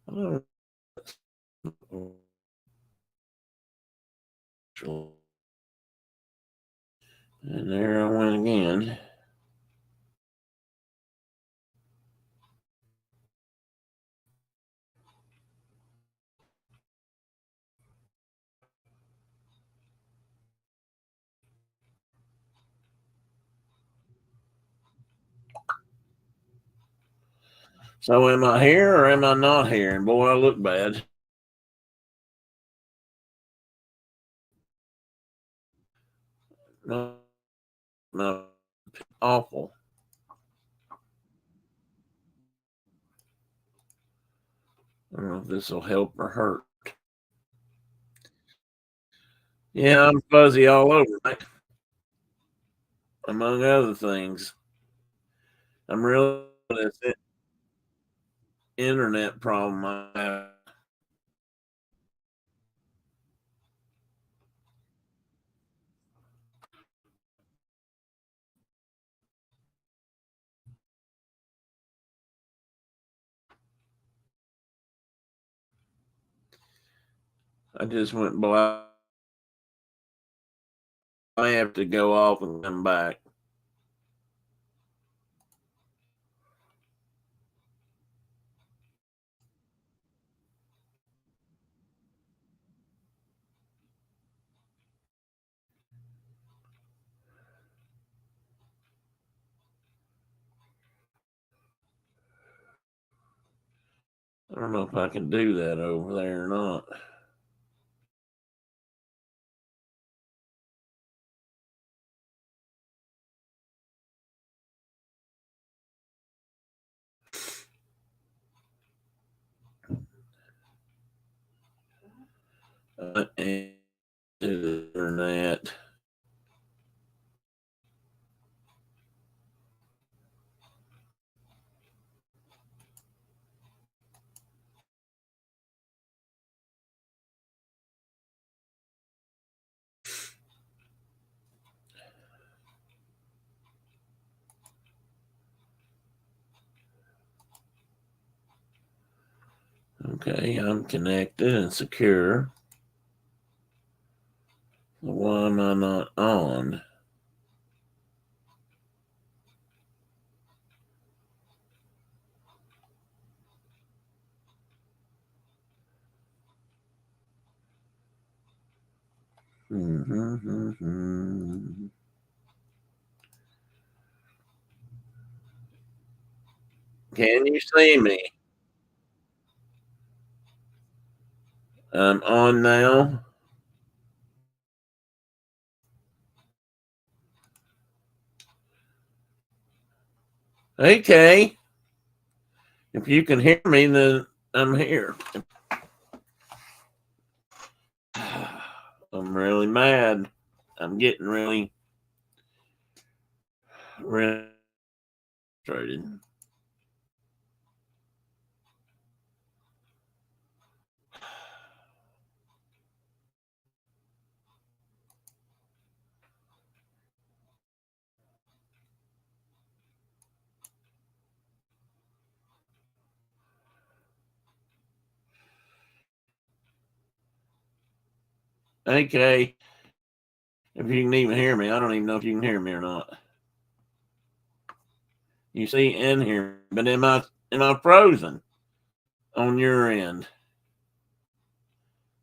And there I went again. So am I here or am I not here? And boy, I look bad. No, no, awful. I don't know if this will help or hurt. Yeah, I'm fuzzy all over, among other things. I'm really this internet problem I have. I just went black. I have to go off and come back. I don't know if I can do that over there or not. And the internet. Okay, I'm connected and secure. Why am I not on? Mm-hmm. Can you see me? I'm on now. Okay. If you can hear me, then I'm here. I'm really mad. I'm getting really, really frustrated. Okay. If you can even hear me, I don't even know if you can hear me or not. You see and hear, but am I frozen on your end?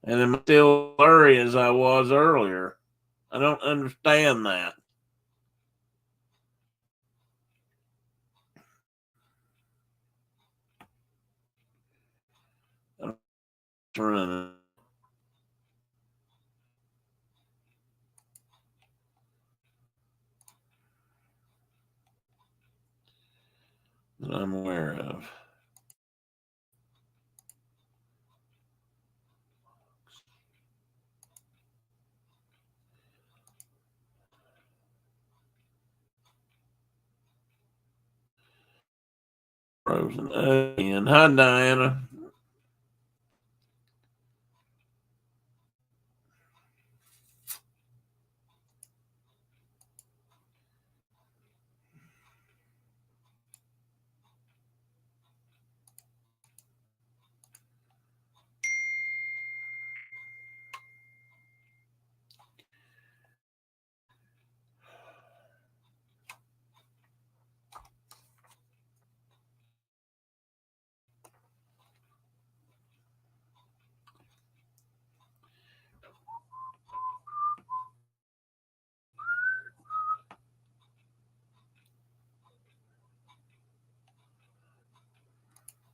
And am I still blurry as I was earlier? I don't understand that. I'm running. That I'm aware of. Frozen again. Hi, Diana.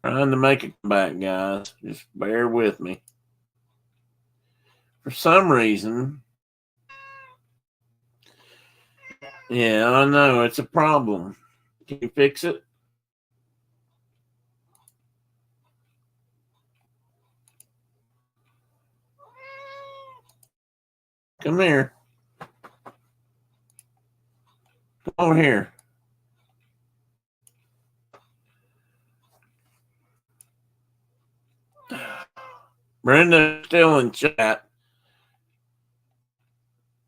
Trying to make a comeback, guys. Just bear with me. For some reason, yeah, I know it's a problem. Can you fix it? Come here. Come over here. Brenda's still in chat.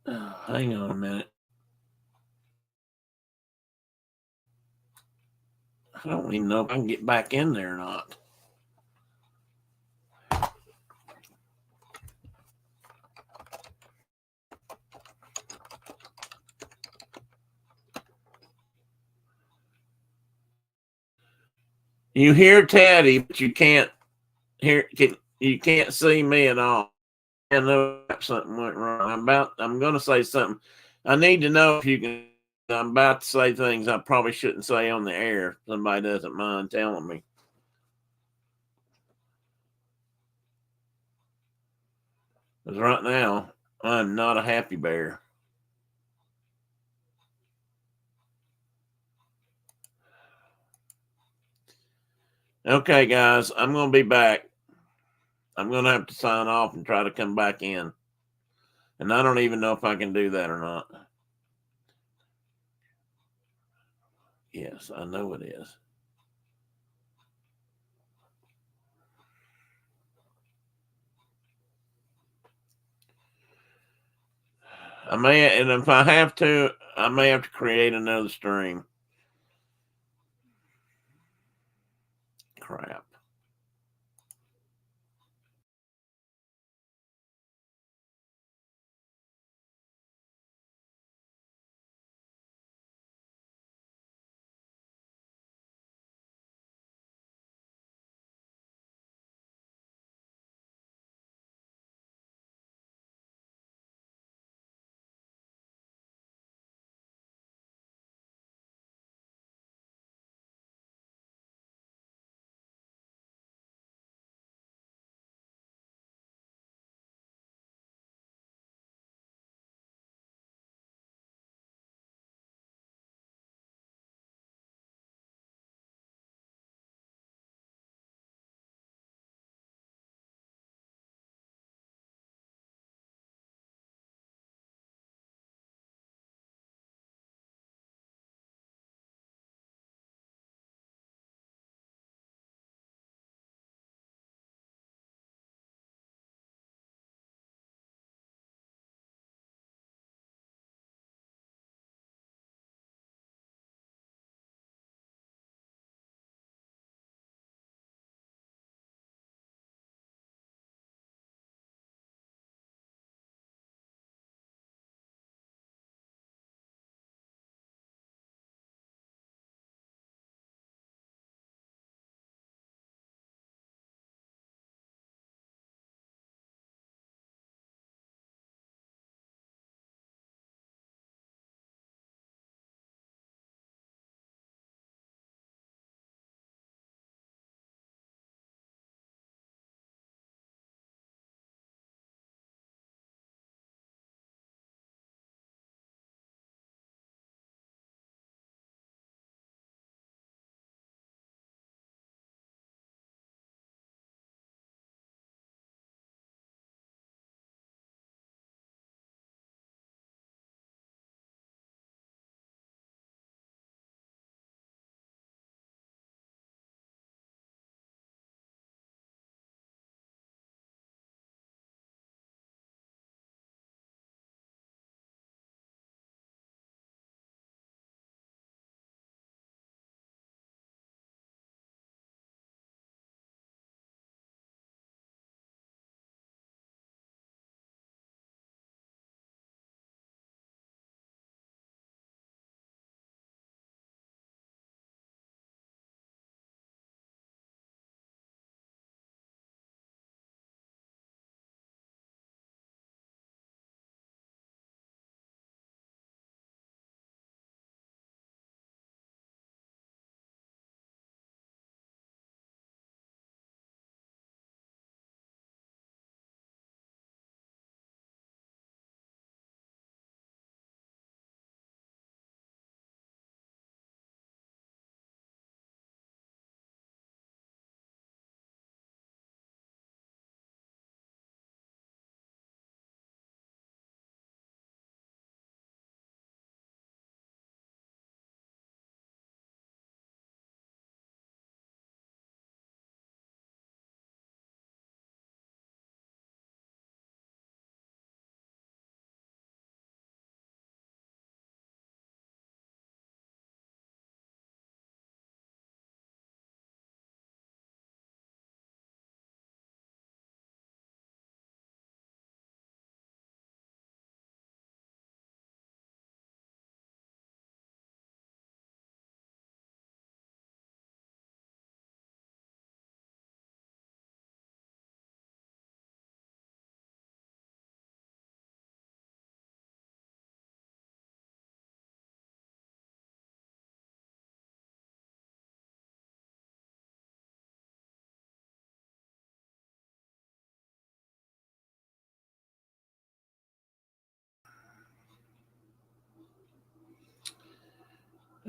Hang on a minute. I don't even know if I can get back in there or not. You hear Teddy, but you can't hear. You can't see me at all. I know something went wrong. I'm going to say something. I need to know if you can. I'm about to say things I probably shouldn't say on the air. If somebody doesn't mind telling me. Because right now, I'm not a happy bear. Okay, guys, I'm going to be back. I'm going to have to sign off and try to come back in. And I don't even know if I can do that or not. Yes, I know it is. I may, and if I have to, I may have to create another stream. Crap.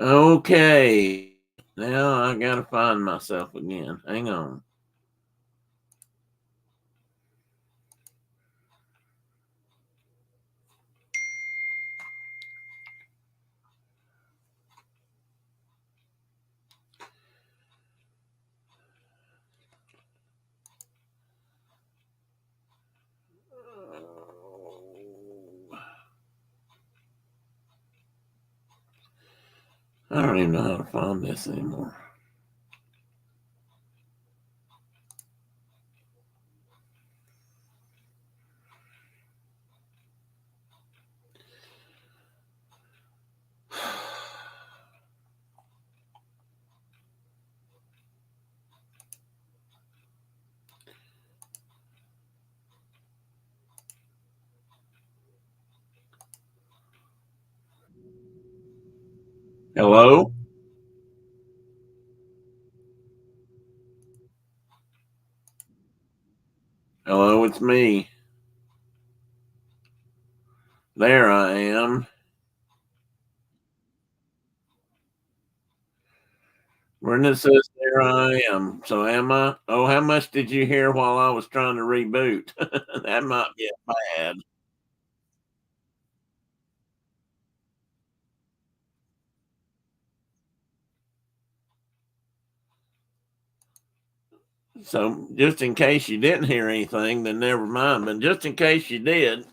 Okay. Now I gotta find myself again. Hang on. I don't even know how to find this anymore. Hello? Hello, it's me. There I am. When it says there I am. So am I? Oh, how much did you hear while I was trying to reboot? That might get bad. So just in case you didn't hear anything, then never mind. But just in case you did,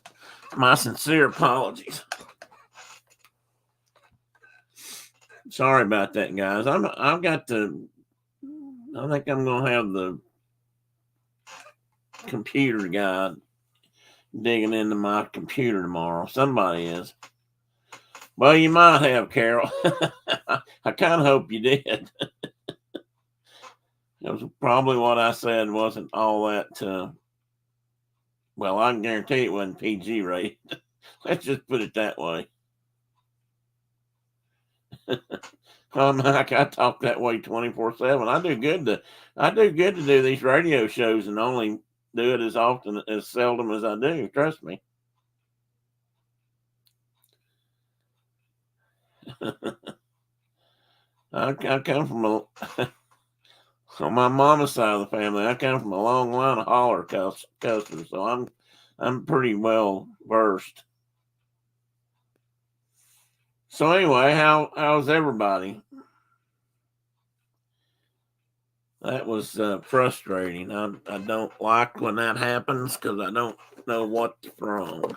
my sincere apologies. Sorry about that, guys. I've got to. I think I'm gonna have the computer guy digging into my computer tomorrow. Somebody is. Well, you might have, Carol. I kind of hope you did. It was probably what I said wasn't all that. Well, I can guarantee it wasn't PG rated. Let's just put it that way. I talk that way 24/7. I do good to do these radio shows and only do it as seldom as I do. Trust me. I come from on my mama's side of the family. I come from a long line of holler cussers, so I'm pretty well versed. So anyway, how's everybody? That was frustrating. I don't like when that happens because I don't know what's wrong.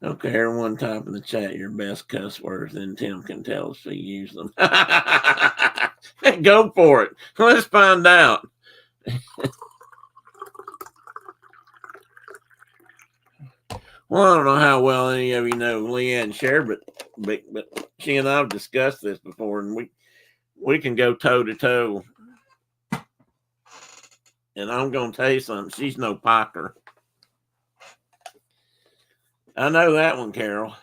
Okay, everyone type in the chat your best cuss words, then Tim can tell us if he used them. Go for it. Let's find out. Well, I don't know how well any of you know Leanne Sherbert, but she and I have discussed this before, and we can go toe to toe. And I'm going to tell you something. She's no Piker. I know that one, Carol.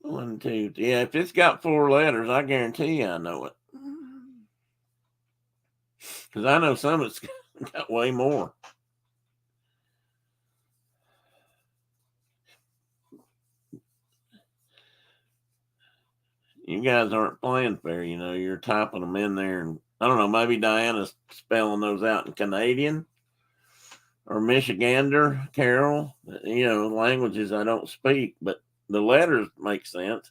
1, 2. Yeah, if it's got 4 letters, I guarantee you I know it. Because I know some of it's got way more. You guys aren't playing fair, you're typing them in there. And I don't know, maybe Diana's spelling those out in Canadian or Michigander, Carol. Languages I don't speak, but the letters make sense.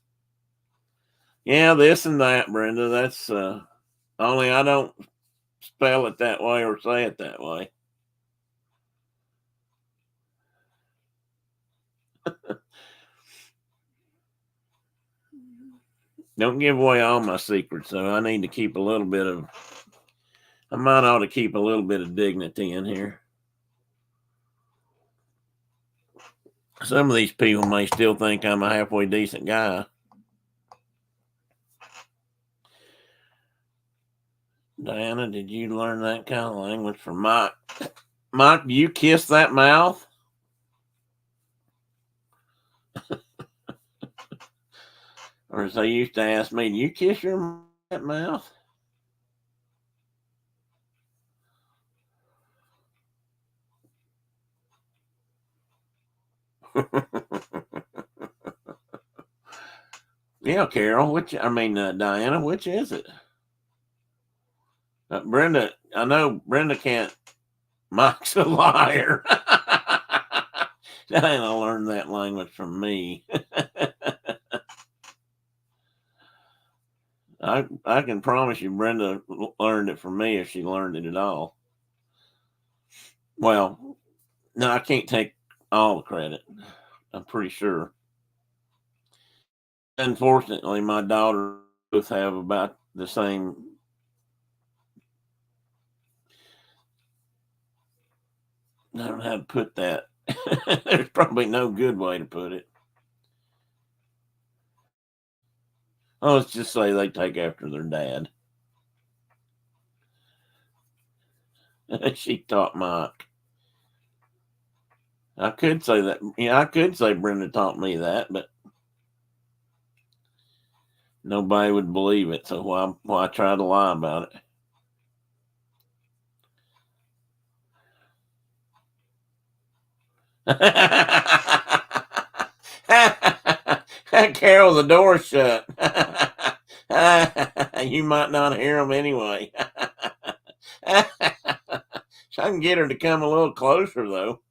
Yeah, this and that, Brenda. That's only I don't spell it that way or say it that way. Don't give away all my secrets, so I need to keep a little bit of. I might ought to keep a little bit of dignity in here. Some of these people may still think I'm a halfway decent guy. Diana, did you learn that kind of language from Mike? Mike, do you kiss that mouth? Or as they used to ask me, do you kiss that mouth? Yeah, Carol. Diana. Which is it? Brenda. I know Brenda can't. Mike's a liar. Diana learned that language from me. I can promise you, Brenda learned it from me if she learned it at all. Well, no, I can't take all the credit. I'm pretty sure. Unfortunately, my daughter both have about the same. I don't know how to put that. There's probably no good way to put it. Oh, let's just say they take after their dad. She taught Mike. I could say that. Yeah, I could say Brenda taught me that, but nobody would believe it. So why try to lie about it? Carol, the door's shut. You might not hear them anyway. So I can get her to come a little closer, though.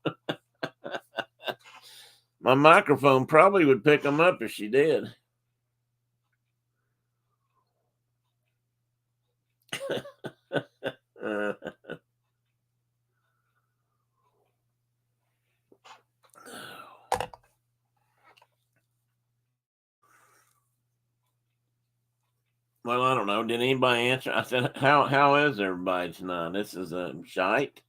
My microphone probably would pick them up if she did. Well, I don't know. Did anybody answer? I said, "How is everybody tonight?" This is a shite.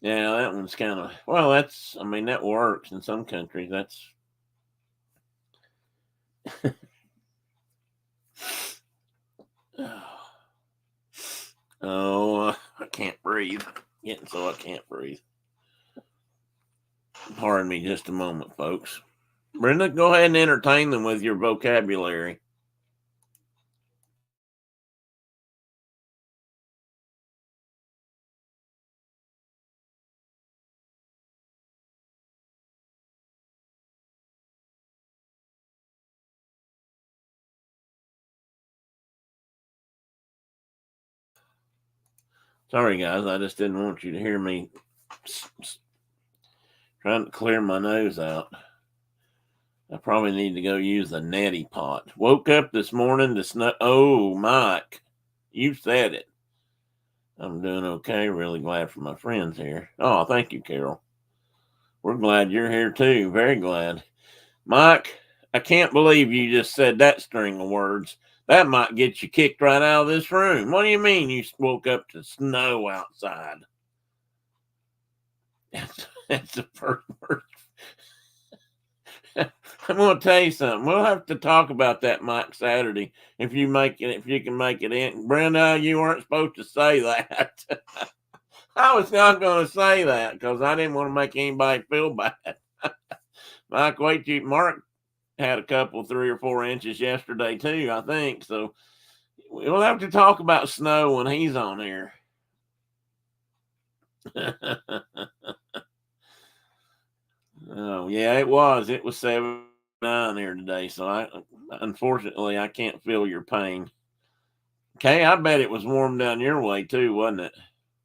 Yeah, that one's kind of well. That works in some countries. That's oh, I can't breathe. Getting so I can't breathe. Pardon me, just a moment, folks. Brenda, go ahead and entertain them with your vocabulary. Sorry, guys. I just didn't want you to hear me trying to clear my nose out. I probably need to go use the neti pot. Woke up this morning to snow. Oh, Mike, you said it. I'm doing okay. Really glad for my friends here. Oh, thank you, Carol. We're glad you're here too. Very glad. Mike, I can't believe you just said that string of words. That might get you kicked right out of this room. What do you mean you woke up to snow outside? That's the first word. I'm going to tell you something. We'll have to talk about that, Mike, Saturday. If you can make it in. Brenda, you weren't supposed to say that. I was not going to say that because I didn't want to make anybody feel bad. Mike, Mark had a couple 3 or 4 inches yesterday too, I think. So we'll have to talk about snow when he's on here. Oh yeah, it was. It was 79 here today. So unfortunately I can't feel your pain. Okay, I bet it was warm down your way too, wasn't it?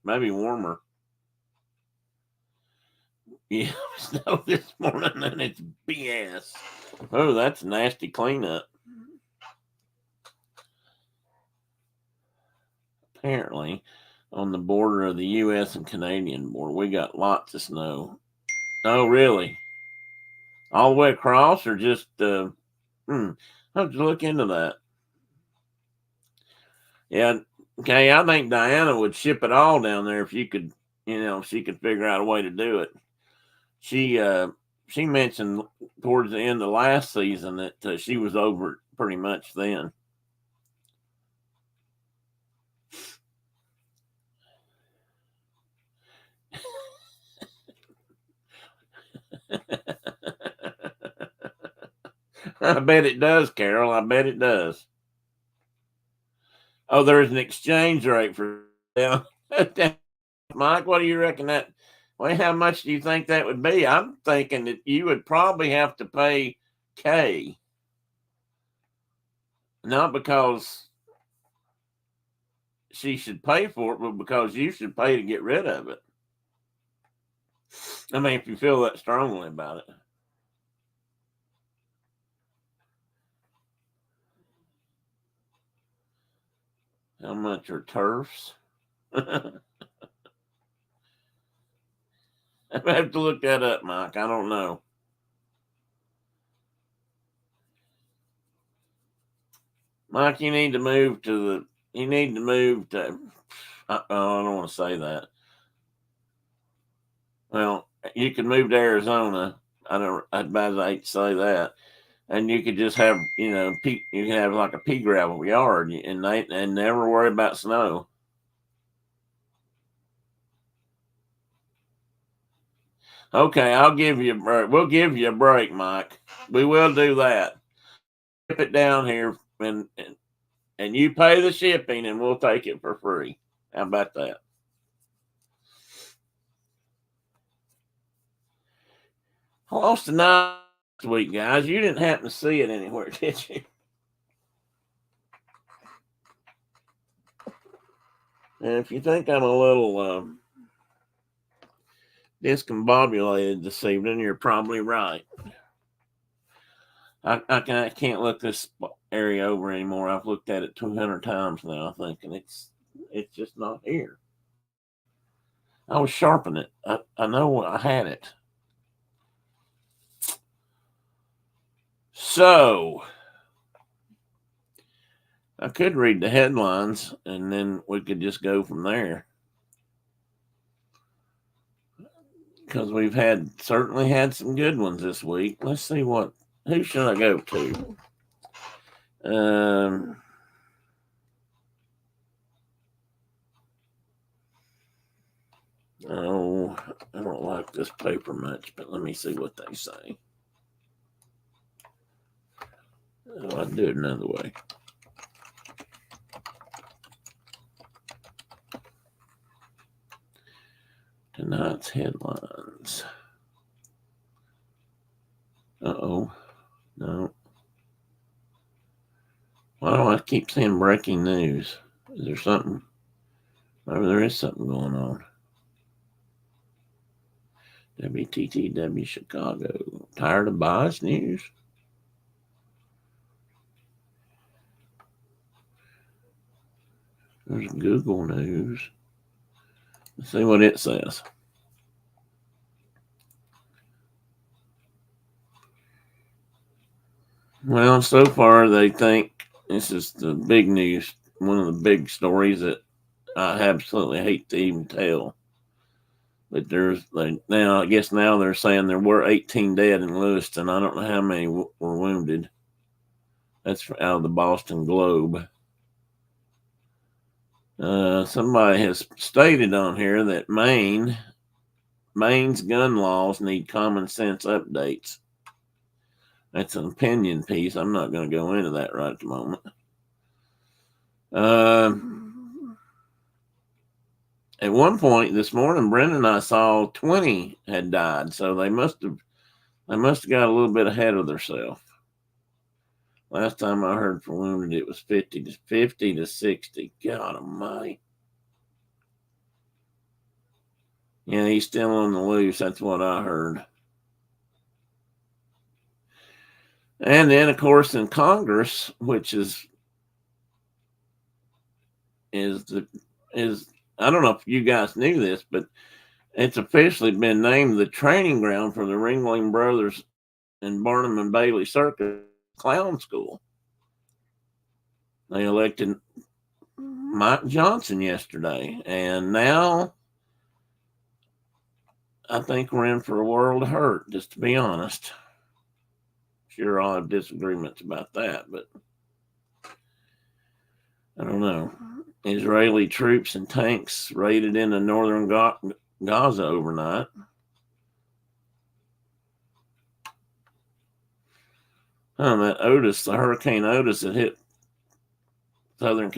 Maybe warmer. Yeah, snow this morning and it's BS. Oh, that's nasty cleanup. Apparently, on the border of the U.S. and Canadian border, we got lots of snow. Oh, really? All the way across, or just? I have to look into that. Yeah. Okay. I think Diana would ship it all down there if you could. If she could figure out a way to do it. She mentioned towards the end of last season that she was over it pretty much then. I bet it does, Carol. I bet it does. Oh, there's an exchange rate for yeah. Mike, what do you reckon Well, how much do you think that would be? I'm thinking that you would probably have to pay Kay. Not because she should pay for it, but because you should pay to get rid of it. I mean, if you feel that strongly about it. How much are turfs? I have to look that up, Mike. I don't know. Mike, you need to move to I don't want to say that. Well, you could move to Arizona. I'd hate to say that. And you could just have, you can have like a pea gravel yard and never worry about snow. Okay, I'll give you a break. We'll give you a break, Mike. We will do that. Ship it down here and you pay the shipping and we'll take it for free. How about that? I lost a knife last week, guys. You didn't happen to see it anywhere, did you? And if you think I'm a little discombobulated this evening, you're probably right. I can't look this area over anymore. I've looked at it 200 times now, I think, and it's just not here. I was sharpening it. I know I had it. So I could read the headlines and then we could just go from there. Because we've certainly had some good ones this week. Let's see who should I go to? Oh, I don't like this paper much, but let me see what they say. Oh, I'll do it another way. Tonight's headlines. Uh-oh. No. Why do I keep seeing breaking news? Is there something? Maybe there is something going on. WTTW Chicago. Tired of bias news? There's Google News. Let's see what it says. Well, so far they think this is the big news, one of the big stories that I absolutely hate to even tell. But I guess now they're saying there were 18 dead in Lewiston. I don't know how many were wounded. That's out of the Boston Globe. Somebody has stated on here that Maine's gun laws need common sense updates. That's an opinion piece. I'm not going to go into that right at the moment. At one point this morning, Brenda and I saw 20 had died, so they must have got a little bit ahead of themselves. Last time I heard for wounded, it was 50 to 60. God almighty. Yeah, he's still on the loose. That's what I heard. And then, of course, in Congress, which is I don't know if you guys knew this, but it's officially been named the training ground for the Ringling Brothers and Barnum and Bailey Circus Clown School. They elected Mike Johnson yesterday, and now I think we're in for a world of hurt, just to be honest. Sure, I'll have disagreements about that, but I don't know. Israeli troops and tanks raided into northern Gaza overnight. That Hurricane Otis that hit Baja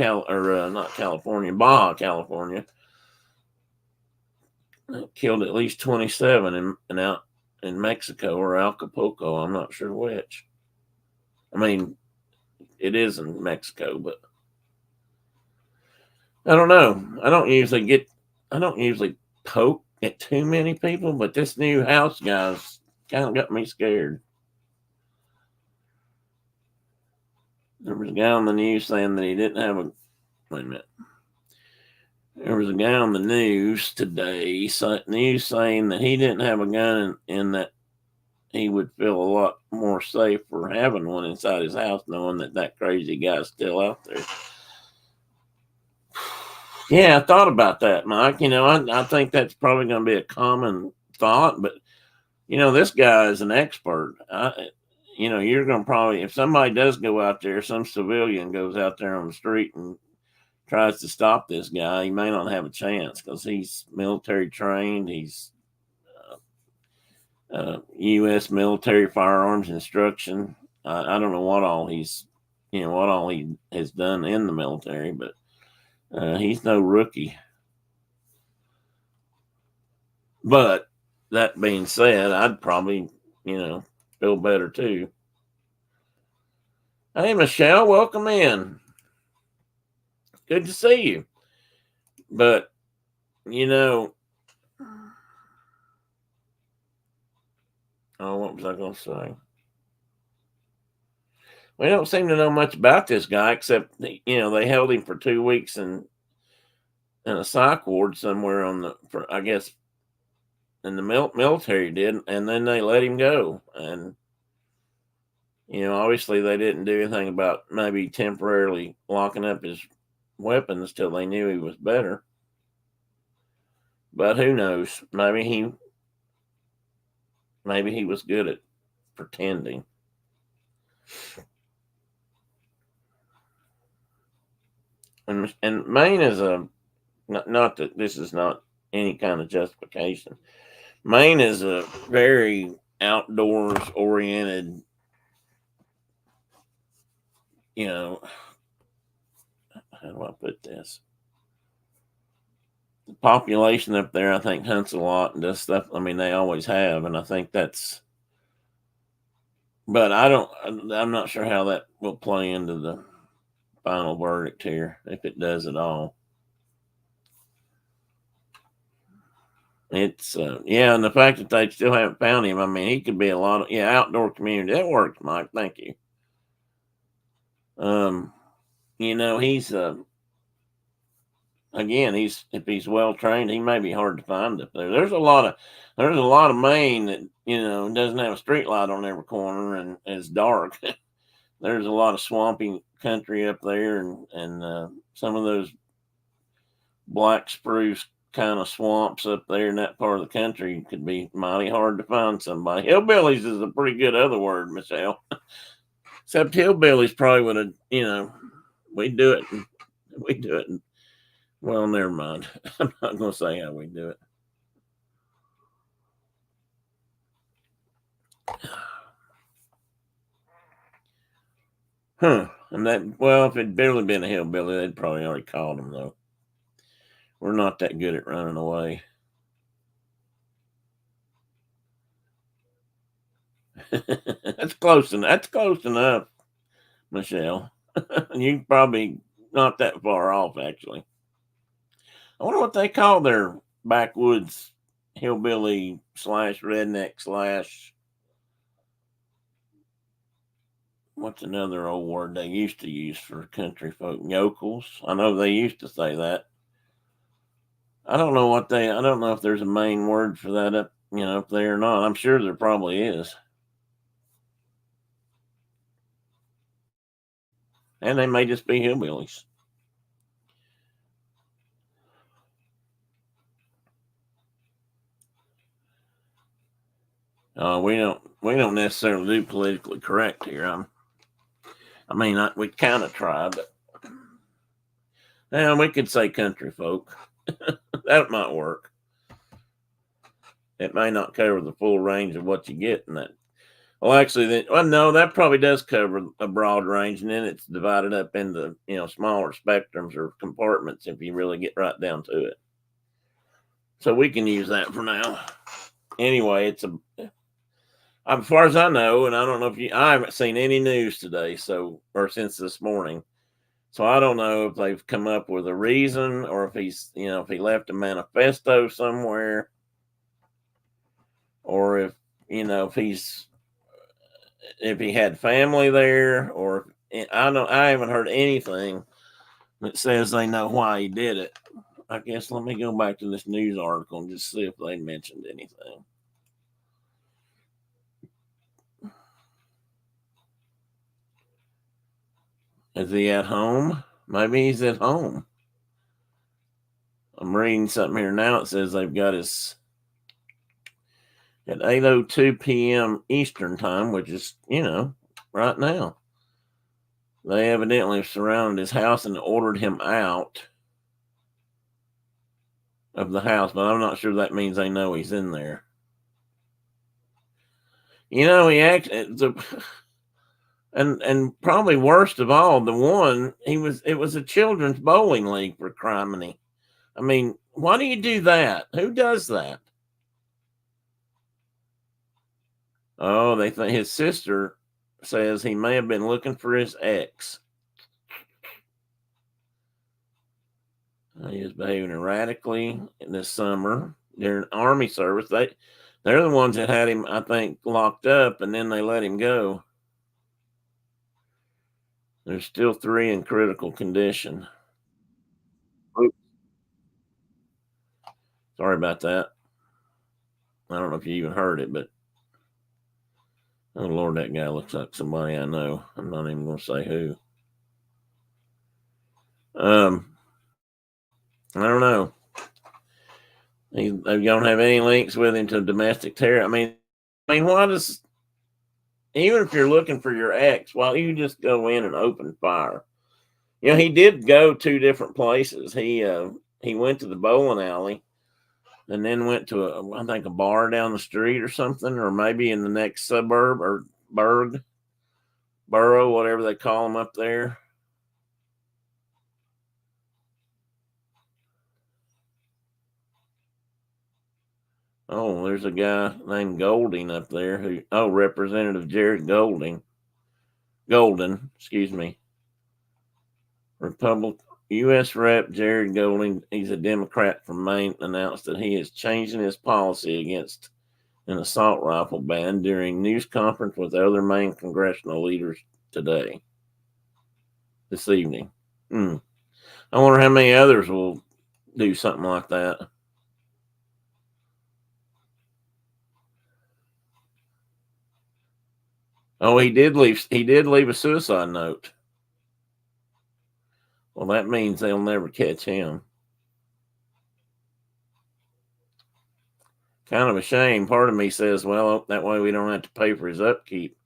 California, killed at least 27 and out in Mexico or Acapulco. I'm not sure which. I mean, it is in Mexico, but I don't know. I don't usually poke at too many people, but this new house guy's kind of got me scared. There was a guy on the news saying that he didn't have a. Wait a minute. There was a guy on the news today, news saying that he didn't have a gun and that he would feel a lot more safe for having one inside his house, knowing that crazy guy's still out there. Yeah, I thought about that, Mike. I think that's probably going to be a common thought, but this guy is an expert. You're going to probably, if somebody does go out there, some civilian goes out there on the street and tries to stop this guy, he may not have a chance because he's military trained. He's U.S. military firearms instruction. I don't know what all he has done in the military, but he's no rookie. But that being said, I'd probably, feel better too. Hey, Michelle, welcome in. Good to see you. But, what was I going to say? We don't seem to know much about this guy except, they held him for 2 weeks in a psych ward somewhere I guess, in the military did, and then they let him go. And, obviously they didn't do anything about maybe temporarily locking up his weapons till they knew he was better. But who knows? Maybe he was good at pretending. And Maine is not that this is not any kind of justification. Maine is a very outdoors oriented, how do I put this? The population up there, I think, hunts a lot and does stuff. I mean, they always have, and I think that's. But I'm not sure how that will play into the final verdict here, if it does at all. It's and the fact that they still haven't found him. I mean, he could be a lot of outdoor community. That works, Mike. Thank you. He's again, if he's well trained, he may be hard to find up there. There's a lot of Maine that doesn't have a street light on every corner and it's dark. There's a lot of swampy country up there, and some of those black spruce kind of swamps up there in that part of the country could be mighty hard to find somebody. Hillbillies is a pretty good other word, Michelle. Except hillbillies probably would have, we do it. Well, never mind. I'm not going to say how we do it. And if it'd barely been a hillbilly, they'd probably already called him, though. We're not that good at running away. That's close enough, Michelle. You probably not that far off, actually. I wonder what they call their backwoods hillbilly / redneck / what's another old word they used to use for country folk? Yokels. I know they used to say that. I don't know if there's a main word for that up there or not. I'm sure there probably is. And they may just be hillbillies. We don't necessarily do politically correct here. We kind of try, but we could say country folk. That might work. It may not cover the full range of what you get in that. Well, actually, no, that probably does cover a broad range, and then it's divided up into smaller spectrums or compartments if you really get right down to it. So we can use that for now. Anyway, as far as I know, and I don't know if I haven't seen any news today, or since this morning. So I don't know if they've come up with a reason or if if he left a manifesto somewhere or if he had family there or I haven't heard anything that says they know why he did it. I guess let me go back to this news article and just see if they mentioned anything. Is he at home? Maybe he's at home. I'm reading something here now. It says they've got his at 8:02 p.m. Eastern time, which is, right now. They evidently surrounded his house and ordered him out of the house, but I'm not sure that means they know he's in there. He actually, and probably worst of all, it was a children's bowling league for criminy. I mean, why do you do that? Who does that? Oh, they think his sister says he may have been looking for his ex. He was behaving erratically in this summer during Army service. They're the ones that had him, I think, locked up, and then they let him go. There's still 3 in critical condition. Oops. Sorry about that. I don't know if you even heard it, but oh Lord, that guy looks like somebody I know. I'm not even going to say who. I don't know. They don't have any links with him to domestic terror. I mean, why does even if you're looking for your ex, why don't you just go in and open fire? He did go 2 different places. He went to the bowling alley, and then went to I think a bar down the street or something, or maybe in the next suburb or borough, whatever they call them up there. Oh, there's a guy named Golding up there Representative Jared Golden, excuse me. U.S. Rep. Jared Golding, he's a Democrat from Maine, announced that he is changing his policy against an assault rifle ban during news conference with other Maine congressional leaders this evening. I wonder how many others will do something like that. Oh, he did leave a suicide note. Well, that means they'll never catch him. Kind of a shame. Part of me says, well, that way we don't have to pay for his upkeep.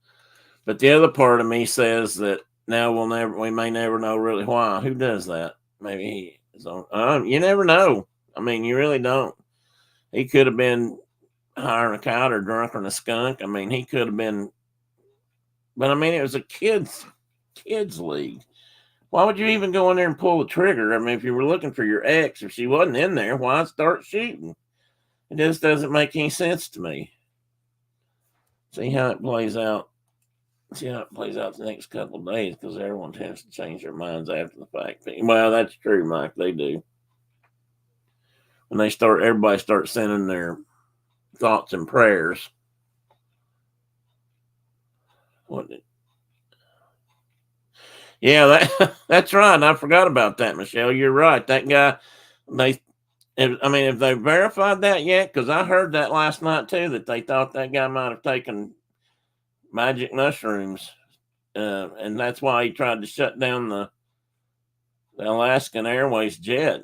But the other part of me says that now we may never know really why. Who does that? Maybe he is on. You never know. I mean, you really don't. He could have been hiring a cow or drunk on a skunk. I mean, he could have been. But I mean, it was a kids league. Why would you even go in there and pull the trigger? I mean, if you were looking for your ex, if she wasn't in there, why start shooting? It just doesn't make any sense to me. See how it plays out. See how it plays out the next couple of days, because everyone tends to change their minds after the fact. Well, that's true, Mike. They do. When everybody starts sending their thoughts and prayers. Yeah, that's right. I forgot about that, Michelle. You're right. That guy, if they verified that yet, because I heard that last night too, that they thought that guy might have taken magic mushrooms, and that's why he tried to shut down the Alaskan Airways jet.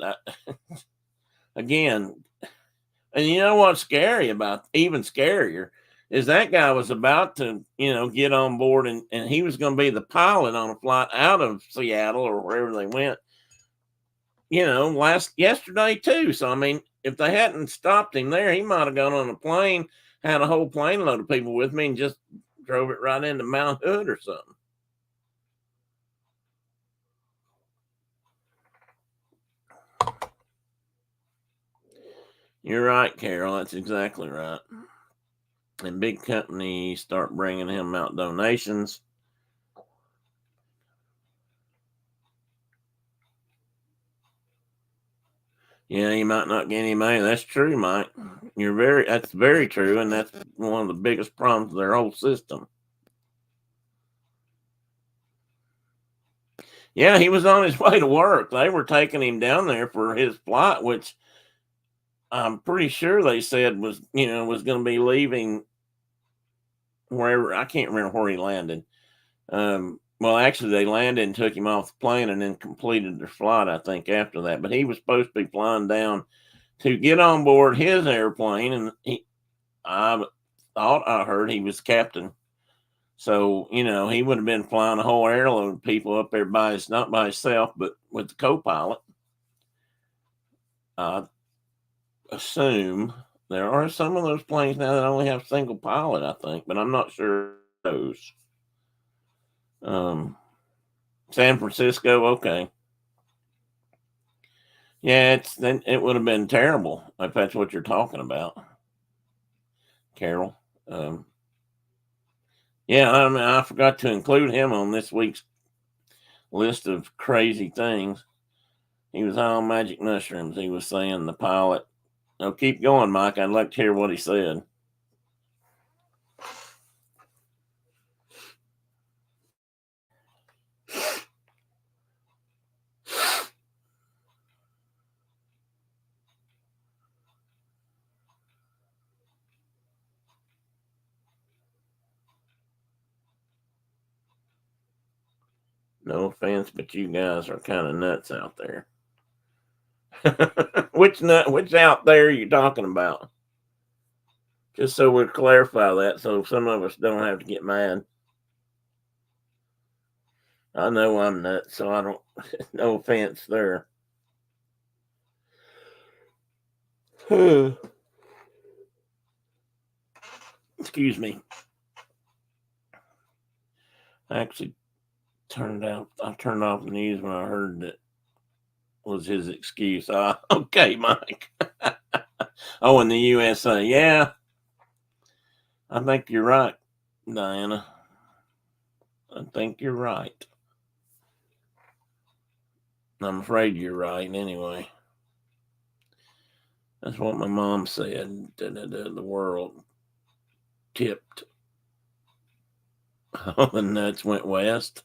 Again, and you know what's even scarier, is that guy was about to, get on board and he was going to be the pilot on a flight out of Seattle or wherever they went, yesterday too. So, I mean, if they hadn't stopped him there, he might have gone on a plane, had a whole plane load of people with me and just drove it right into Mount Hood or something. You're right, Carol. That's exactly right. And big companies start bringing him out donations. Yeah, you might not get any money. That's true, Mike. That's very true, and that's one of the biggest problems of their whole system. Yeah, he was on his way to work. They were taking him down there for his flight, which I'm pretty sure they said was going to be leaving wherever. I can't remember where he landed. Well, actually, they landed and took him off the plane, and then completed their flight, I think, after that. But he was supposed to be flying down to get on board his airplane, and I thought I heard he was captain. So, he would have been flying a whole airload of people up there not by himself, but with the co-pilot. I assume there are some of those planes now that only have single pilot, I think, but I'm not sure those. San Francisco, okay. Yeah, it would have been terrible if that's what you're talking about, Carol. Yeah, I mean, I forgot to include him on this week's list of crazy things. He was on magic mushrooms. He was saying the pilot. Oh, keep going, Mike. I'd like to hear what he said. No offense, but you guys are kind of nuts out there. Which out there are you talking about? Just so we clarify that, so some of us don't have to get mad. I know I'm nuts, so I don't. No offense there. Excuse me. I actually turned off the news when I heard that was his excuse. Okay, Mike. Oh, in the USA. Yeah. I think you're right, Diana. I think you're right. I'm afraid you're right anyway. That's what my mom said. The world tipped. All the nuts went west.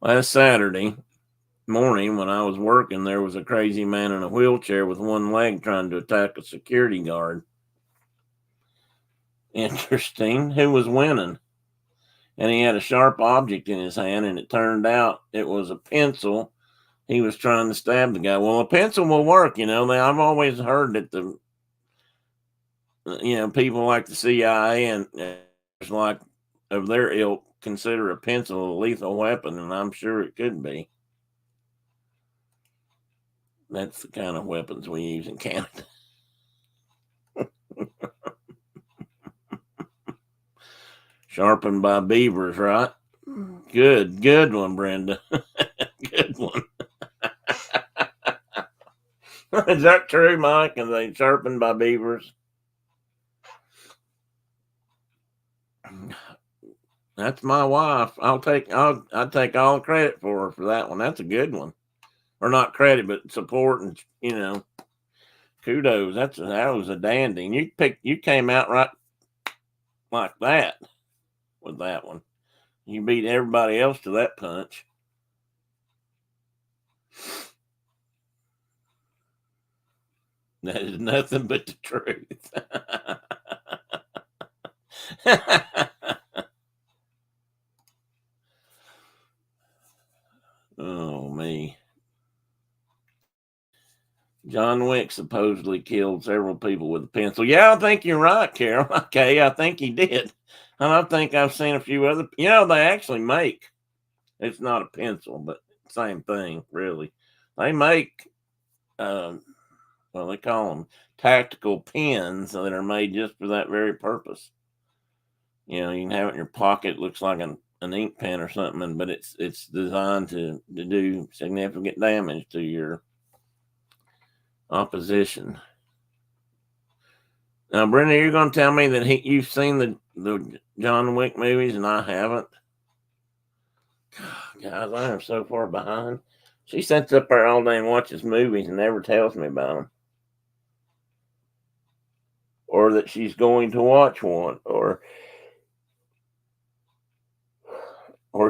Last Saturday morning when I was working, there was a crazy man in a wheelchair with one leg trying to attack a security guard. Interesting. Who was winning? And he had a sharp object in his hand, and it turned out it was a pencil. He was trying to stab the guy. Well, a pencil will work, I've always heard that people like the CIA and like of their ilk consider a pencil a lethal weapon, and I'm sure it could be. That's the kind of weapons we use in Canada. Sharpened by beavers, right? Good one, Brenda. Good one. Is that true, Mike? Are they sharpened by beavers? That's my wife. I'll take all the credit for her for that one. That's a good one. Or not credit, but support and kudos. That was a dandy. And you came out right like that with that one. You beat everybody else to that punch. That is nothing but the truth. Oh, me. John Wick supposedly killed several people with a pencil. Yeah, I think you're right, Carol. Okay, I think he did. And I think I've seen a few other, they actually make, it's not a pencil, but same thing, really. They make, they call them tactical pens that are made just for that very purpose. You can have it in your pocket. It looks like an ink pen or something, but it's designed to do significant damage to your opposition. Now, Brenda, you're going to tell me that you've seen the John Wick movies and I haven't? Guys, I am so far behind. She sits up there all day and watches movies and never tells me about them. Or that she's going to watch one. Or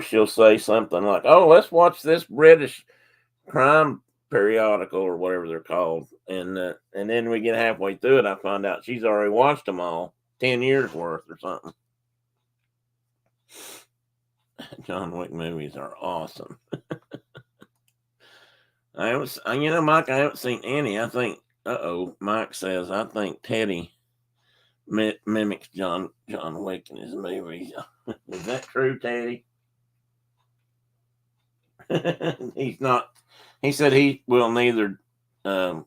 she'll say something like, oh, let's watch this British crime periodical or whatever they're called. And then we get halfway through it, I find out she's already watched them all, 10 years worth or something. John Wick movies are awesome. I haven't, Mike, I haven't seen any. I think, Mike says, I think Teddy mimics John Wick in his movies. Is that true, Teddy? He's not. He said he will neither. How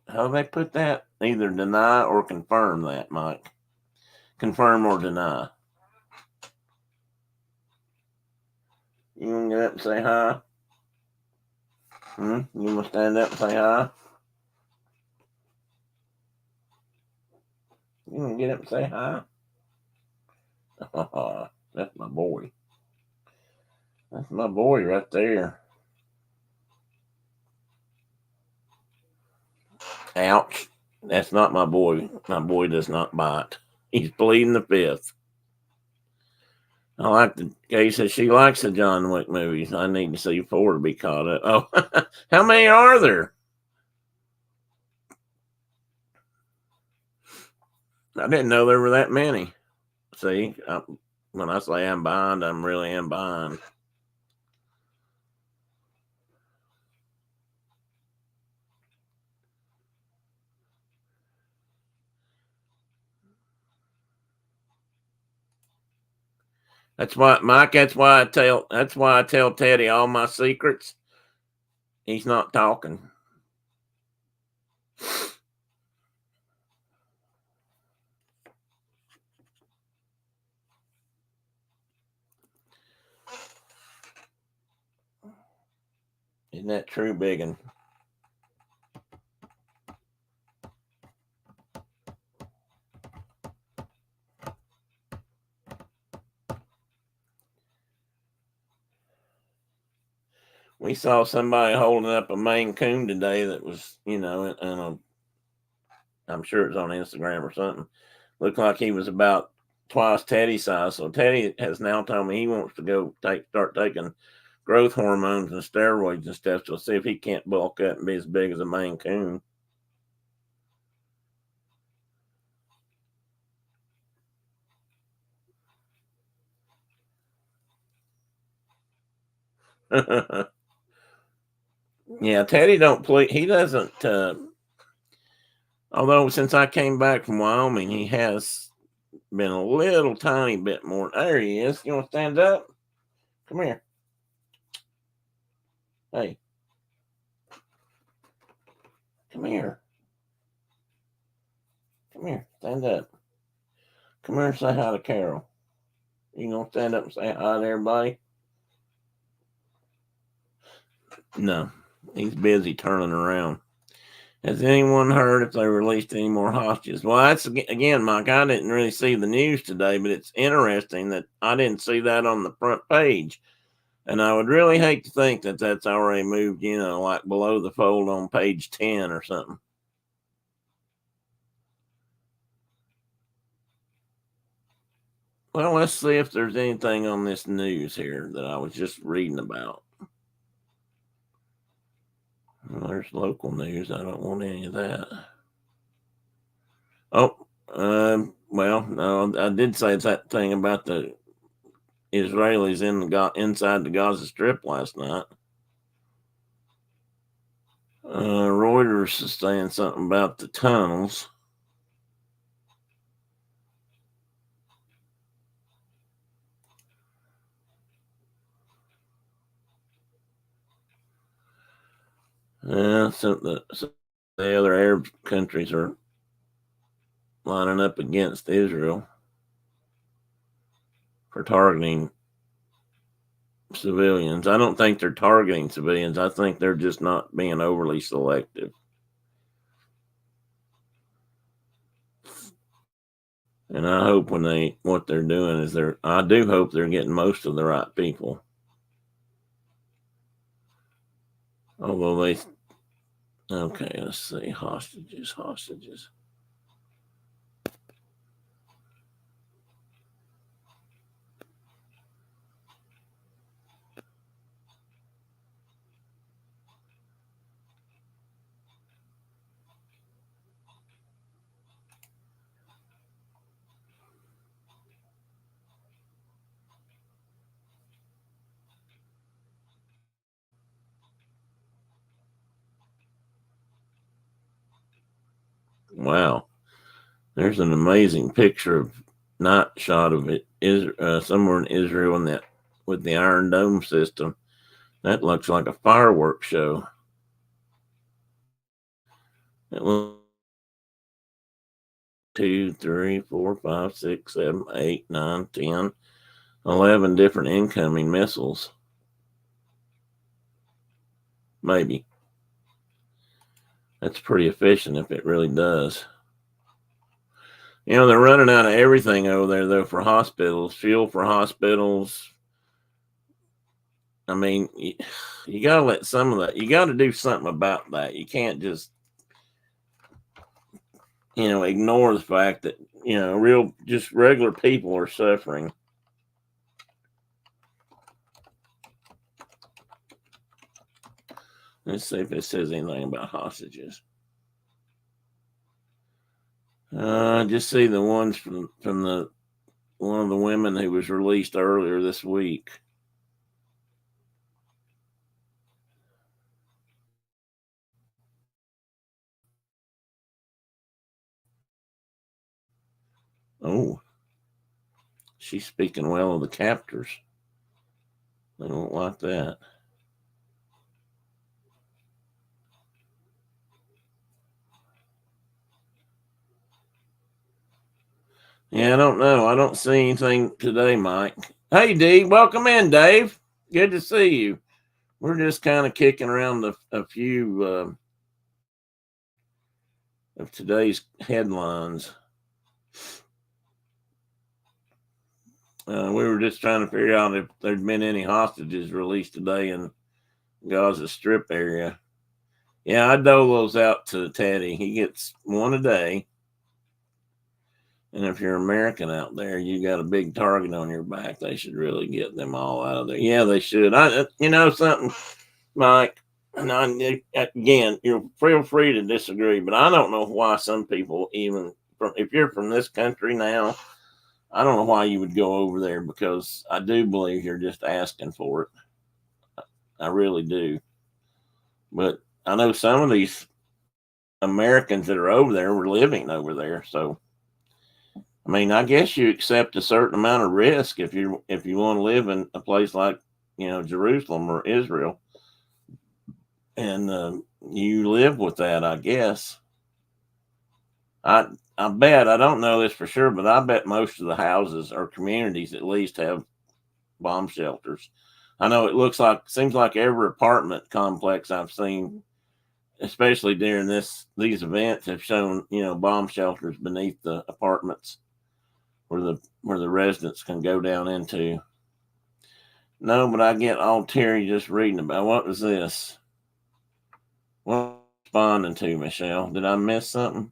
do they put that? Either deny or confirm that, Mike. Confirm or deny. You want to get up and say hi? You want to stand up and say hi? You want to get up and say hi? That's my boy. That's my boy right there. Ouch. That's not my boy. My boy does not bite. He's pleading the fifth. I like the Kay says she likes the John Wick movies. I need to see 4 to be caught up. Oh, how many are there? I didn't know there were that many. See, when I say I'm behind, I'm really am behind. That's why, Mike. That's why I tell Teddy all my secrets. He's not talking. Isn't that true, Biggin? We saw somebody holding up a Maine Coon today that was, and I'm sure it was on Instagram or something. Looked like he was about twice Teddy's size. So Teddy has now told me he wants to go start taking growth hormones and steroids and stuff to see if he can't bulk up and be as big as a Maine Coon. Yeah, Teddy don't play. He doesn't. Although since I came back from Wyoming, he has been a little tiny bit more. There he is. You want to stand up? Come here. Hey. Come here. Come here. Stand up. Come here and say hi to Carol. You gonna stand up and say hi to everybody? No. He's busy turning around. Has anyone heard if they released any more hostages? Well, that's again, Mike. I didn't really see the news today, but it's interesting that I didn't see that on the front page. And I would really hate to think that that's already moved, like below the fold on page 10 or something. Well, let's see if there's anything on this news here that I was just reading about. Well, there's local news. I don't want any of that. Oh, well, no, I did say that thing about the Israelis inside the Gaza Strip last night. Reuters is saying something about the tunnels. So the other Arab countries are lining up against Israel for targeting civilians. I don't think they're targeting civilians. I think they're just not being overly selective. And I hope what they're doing is I do hope they're getting most of the right people. Although okay, let's see, hostages. Wow. There's an amazing picture of night shot of it somewhere in Israel with the Iron Dome system. That looks like a fireworks show. It looks 2, 3, 4, 5, 6, 7, 8, 9, 10, 11 different incoming missiles. Maybe. That's pretty efficient if it really does. You know, they're running out of everything over there, though, for hospitals, fuel for hospitals. I mean, you got to let some of that, you got to do something about that. You can't just, ignore the fact that, just regular people are suffering. Let's see if it says anything about hostages. Just see the ones from one of the women who was released earlier this week. Oh, she's speaking well of the captors. They don't like that. Yeah, I don't know. I don't see anything today, Mike. Hey, Dee, welcome in, Dave. Good to see you. We're just kind of kicking around a few of today's headlines. We were just trying to figure out if there'd been any hostages released today in Gaza Strip area. Yeah, I dole those out to Teddy. He gets one a day. And if you're American out there, you got a big target on your back. They should really get them all out of there. Yeah, they should. Something, Mike. And again, you feel free to disagree, but I don't know why some people if you're from this country now, I don't know why you would go over there, because I do believe you're just asking for it. I really do. But I know some of these Americans that are over there were living over there, so I mean, I guess you accept a certain amount of risk if you want to live in a place like Jerusalem or Israel, and you live with that, I guess. I bet, I don't know this for sure, but I bet most of the houses or communities at least have bomb shelters. I know seems like every apartment complex I've seen, especially during these events, have shown bomb shelters beneath the apartments where the residents can go down into. No, but I get all teary just reading about what was this. What responding to, Michelle? Did I miss something?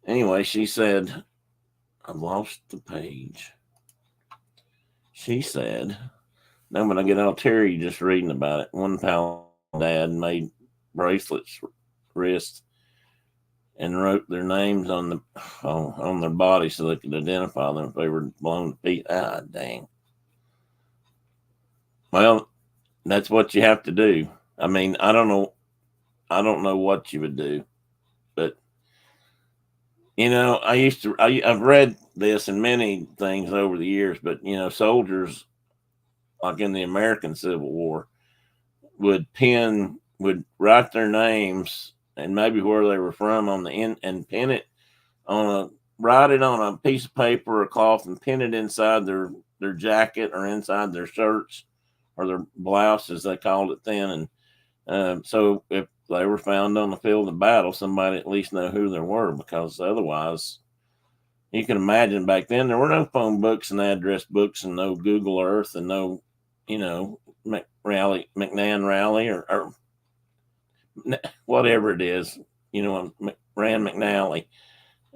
Anyway, she said, I lost the page. She said, no, but I get all teary just reading about it. One pal dad made bracelets, wrists, and wrote their names on their body so they could identify them if they were blown to pieces. Ah, dang. Well, that's what you have to do. I mean, I don't know what you would do, but I've read this in many things over the years, but soldiers, like in the American Civil War, would write their names and maybe where they were from on the end and write it on a piece of paper or cloth and pin it inside their their jacket or inside their shirts or their blouse, as they called it then. And so if they were found on the field of battle, somebody at least know who they were, because otherwise, you can imagine back then there were no phone books and address books and no Google Earth and no, McNann Rally or whatever it is, Rand McNally,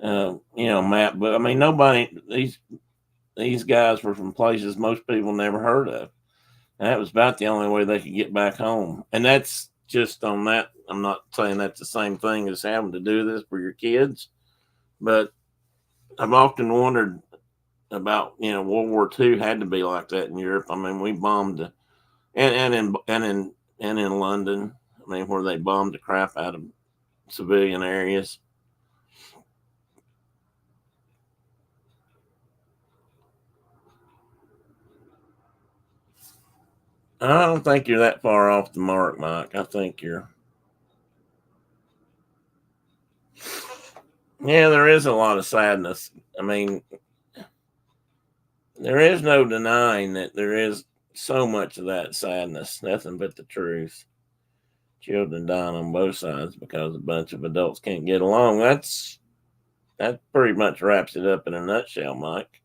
map. But I mean, nobody, these guys were from places most people never heard of. And that was about the only way they could get back home. And that's just on that. I'm not saying that's the same thing as having to do this for your kids, but I've often wondered about, World War II had to be like that in Europe. I mean, we bombed, and in London, I mean, where they bombed the crap out of civilian areas. I don't think you're that far off the mark, Mike. I think you're. Yeah, there is a lot of sadness. I mean, there is no denying that there is so much of that sadness. Nothing but the truth. Children dying on both sides because a bunch of adults can't get along. That pretty much wraps it up in a nutshell, Mike.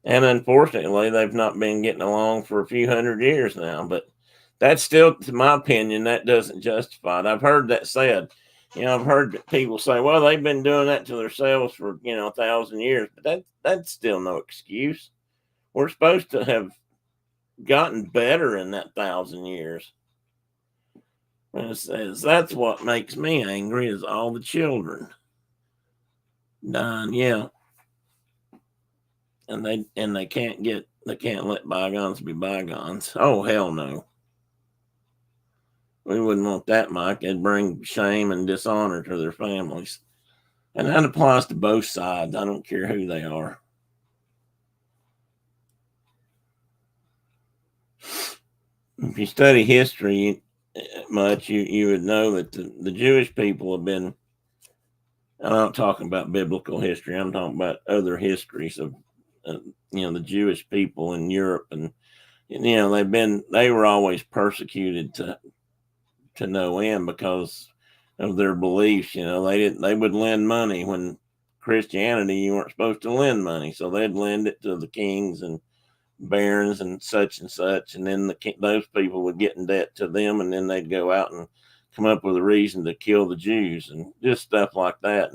And unfortunately, they've not been getting along for a few hundred years now. But that's still, to my opinion, that doesn't justify it. I've heard that said. I've heard people say, well, they've been doing that to themselves for, 1,000 years. But that's still no excuse. We're supposed to have gotten better in that 1,000 years. And it says that's what makes me angry is all the children dying. Yeah. And they can't let bygones be bygones. Oh, hell no. We wouldn't want that, Mike. It'd bring shame and dishonor to their families. And that applies to both sides. I don't care who they are. If you study history much, you would know that the Jewish people have been, I'm not talking about biblical history, I'm talking about other histories of, the Jewish people in Europe. And, they were always persecuted to no end because of their beliefs. They would lend money when Christianity, you weren't supposed to lend money. So they'd lend it to the kings and barons and such. And then those people would get in debt to them. And then they'd go out and come up with a reason to kill the Jews and just stuff like that.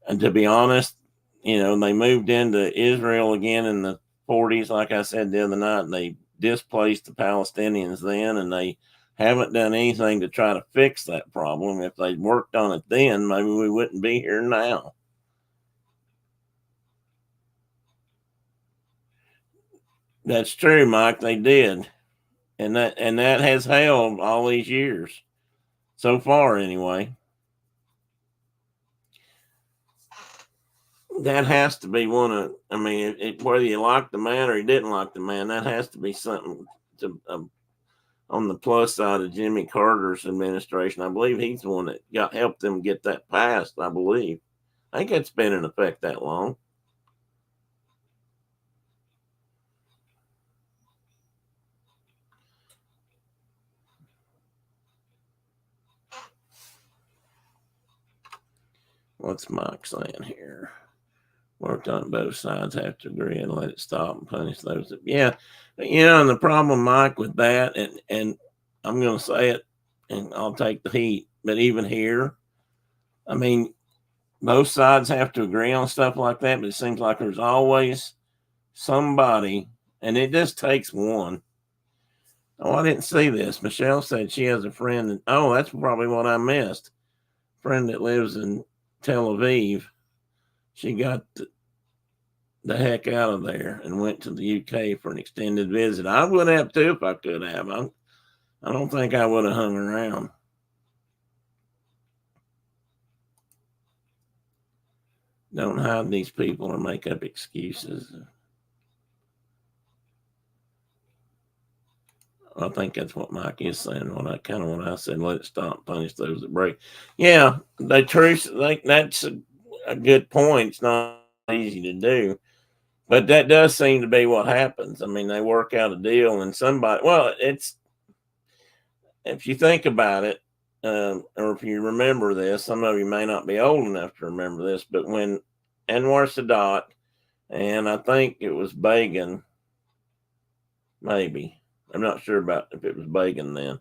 And to be honest, they moved into Israel again in the 40s, like I said the other night, and they displaced the Palestinians then, and they haven't done anything to try to fix that problem. If they'd worked on it then, maybe we wouldn't be here now. That's true, Mike. They did. And that has held all these years. So far, anyway. That has to be one of, whether you like the man or you didn't like the man, that has to be something to on the plus side of Jimmy Carter's administration. I believe he's the one that helped them get that passed, I believe. I think it's been in effect that long. What's Mike saying here? Worked on both sides, have to agree and let it stop and punish those that, yeah. And the problem, Mike, with that, and I'm going to say it, and I'll take the heat, but even here, both sides have to agree on stuff like that, but it seems like there's always somebody, and it just takes one. Oh, I didn't see this. Michelle said she has a friend. That's probably what I missed. Friend that lives in Tel Aviv. She got the heck out of there and went to the UK for an extended visit. I would have too if I could have. I don't think I would have hung around. Don't hide these people or make up excuses. I think that's what Mike is saying. What I said, let it stop, punish those that break. Yeah, that's a good point. It's not easy to do. But that does seem to be what happens. I mean, they work out a deal, and somebody. Well, it's if you think about it, or if you remember this, some of you may not be old enough to remember this, but when Anwar Sadat and I think it was Begin, maybe I'm not sure about if it was Begin then.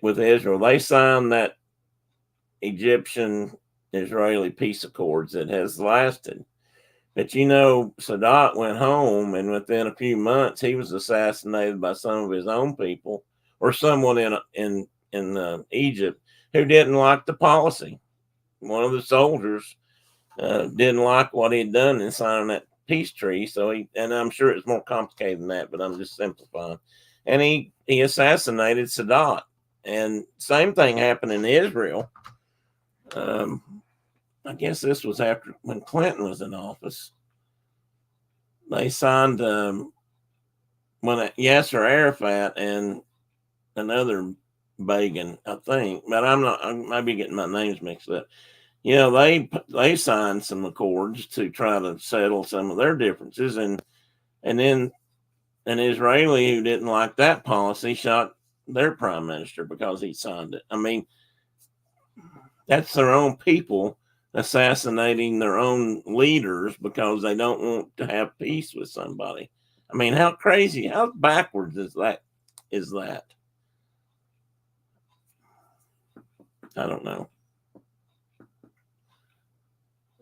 With Israel, they signed that Egyptian Israeli peace accords that has lasted. But you know, Sadat went home, and within a few months, he was assassinated by some of his own people or someone in Egypt who didn't like the policy. One of the soldiers didn't like what he'd done in signing that peace treaty. So and I'm sure it's more complicated than that, but I'm just simplifying. And he assassinated Sadat. And same thing happened in Israel. I guess this was after when Clinton was in office. They signed when Yasser Arafat and another Begin, I think, but I might be getting my names mixed up. You know, they signed some accords to try to settle some of their differences, and then an Israeli who didn't like that policy shot their prime minister because he signed it. I mean, that's their own people assassinating their own leaders because they don't want to have peace with somebody. I mean, how crazy, how backwards is that? I don't know.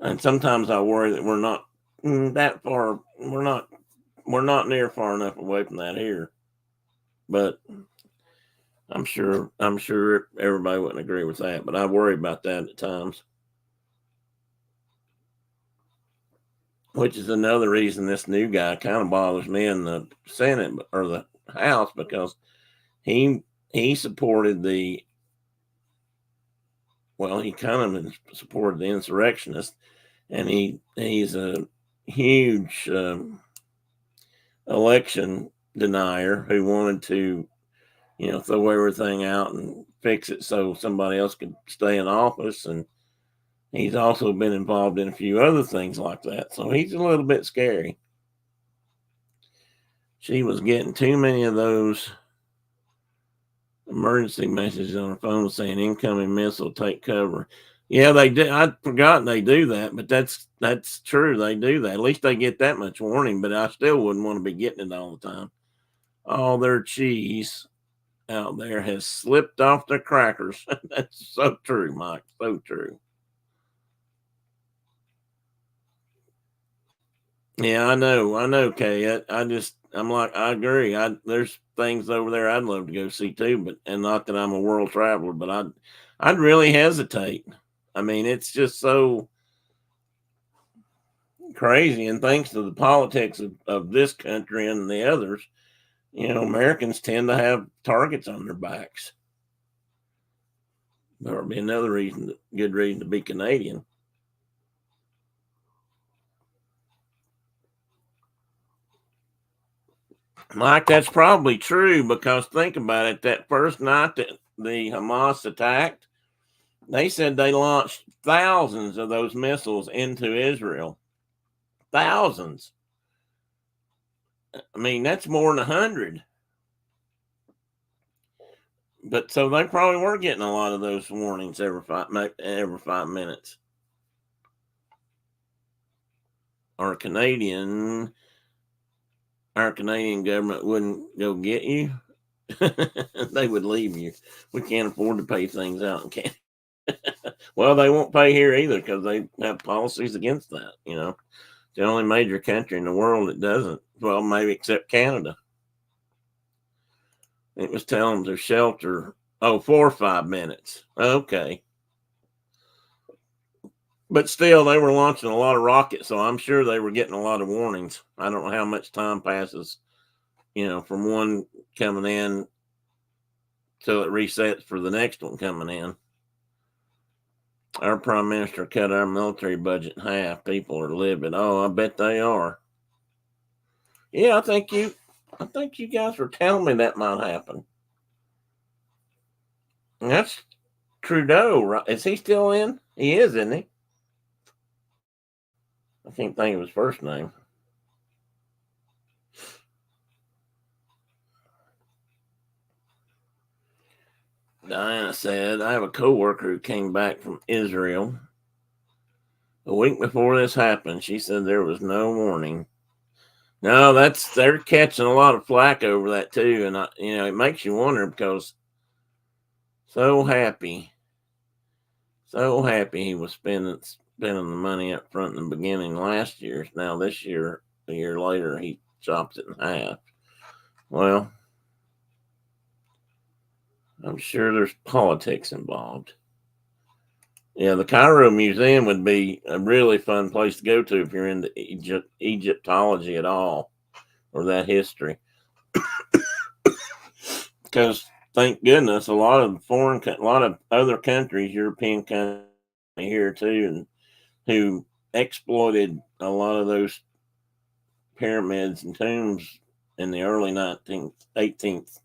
And sometimes I worry that we're not that far. We're not near far enough away from that here. But I'm sure everybody wouldn't agree with that. But I worry about that at times. Which is another reason this new guy kind of bothers me in the Senate or the House, because he supported he kind of supported the insurrectionists, and he's a huge election denier who wanted to, throw everything out and fix it so somebody else could stay in office. And he's also been involved in a few other things like that. So he's a little bit scary. She was getting too many of those emergency messages on her phone saying incoming missile, take cover. Yeah, they do. I'd forgotten they do that, but that's true. They do that. At least they get that much warning, but I still wouldn't want to be getting it all the time. All their cheese out there has slipped off their crackers. That's so true, Mike. So true. Yeah, I know, Kay. I'm like, I agree. There's things over there I'd love to go see too, but and not that I'm a world traveler, but I'd really hesitate. I mean, it's just so crazy, and thanks to the politics of this country and the others, Americans tend to have targets on their backs. There'll be another good reason to be Canadian. Mike, that's probably true, because think about it. That first night that the Hamas attacked, they said they launched thousands of those missiles into Israel. Thousands. I mean, that's more than 100. But so they probably were getting a lot of those warnings every 5 minutes. Our Canadian government wouldn't go get you. They would leave you. We can't afford to pay things out in Canada. Well, they won't pay here either because they have policies against that. It's the only major country in the world that doesn't. Well, maybe except Canada. It was telling them to shelter 4 or 5 minutes. Okay. But still, they were launching a lot of rockets, so I'm sure they were getting a lot of warnings. I don't know how much time passes, from one coming in till it resets for the next one coming in. Our prime minister cut our military budget in half. People are livid. Oh, I bet they are. Yeah, I think you guys were telling me that might happen. And that's Trudeau, right? Is he still in? He is, isn't he? I can't think of his first name. Diana said, I have a coworker who came back from Israel a week before this happened. She said there was no warning. No, they're catching a lot of flack over that too, and it makes you wonder because so happy he was spending the money up front in the beginning last year. Now this year, a year later, he chops it in half. Well, I'm sure there's politics involved. Yeah, the Cairo Museum would be a really fun place to go to if you're into Egyptology at all, or that history. Because thank goodness, a lot of other countries, European countries here too, and who exploited a lot of those pyramids and tombs in the early late 18th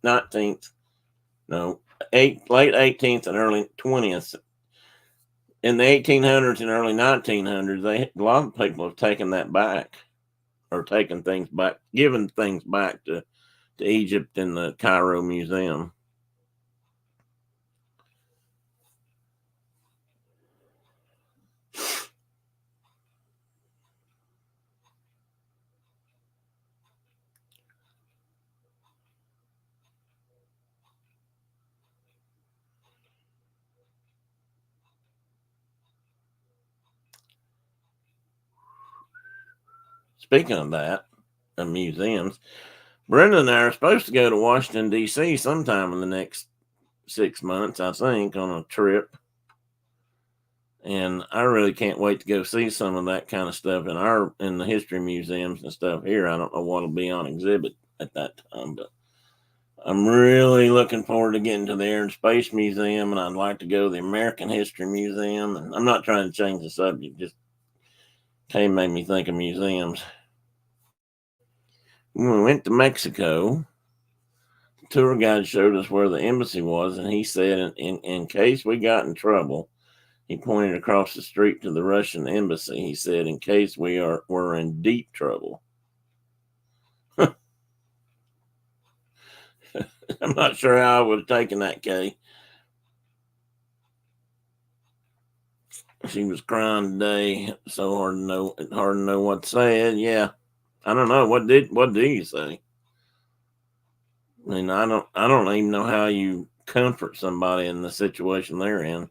and early 20th. In the 1800s and early 1900s, a lot of people have taken that back, or taken things back, given things back to Egypt in the Cairo Museum. Speaking of that, of museums, Brenda and I are supposed to go to Washington, D.C. sometime in the next 6 months, I think, on a trip. And I really can't wait to go see some of that kind of stuff in the history museums and stuff here. I don't know what'll be on exhibit at that time, but I'm really looking forward to getting to the Air and Space Museum, and I'd like to go to the American History Museum. And I'm not trying to change the subject, just kind of made me think of museums. When we went to Mexico, the tour guide showed us where the embassy was, and he said, in case we got in trouble, he pointed across the street to the Russian embassy. He said, in case we're in deep trouble. I'm not sure how I would have taken that, Kay. She was crying today, so hard to know what to say. Yeah, I don't know. What do you say? I mean, I don't even know how you comfort somebody in the situation they're in.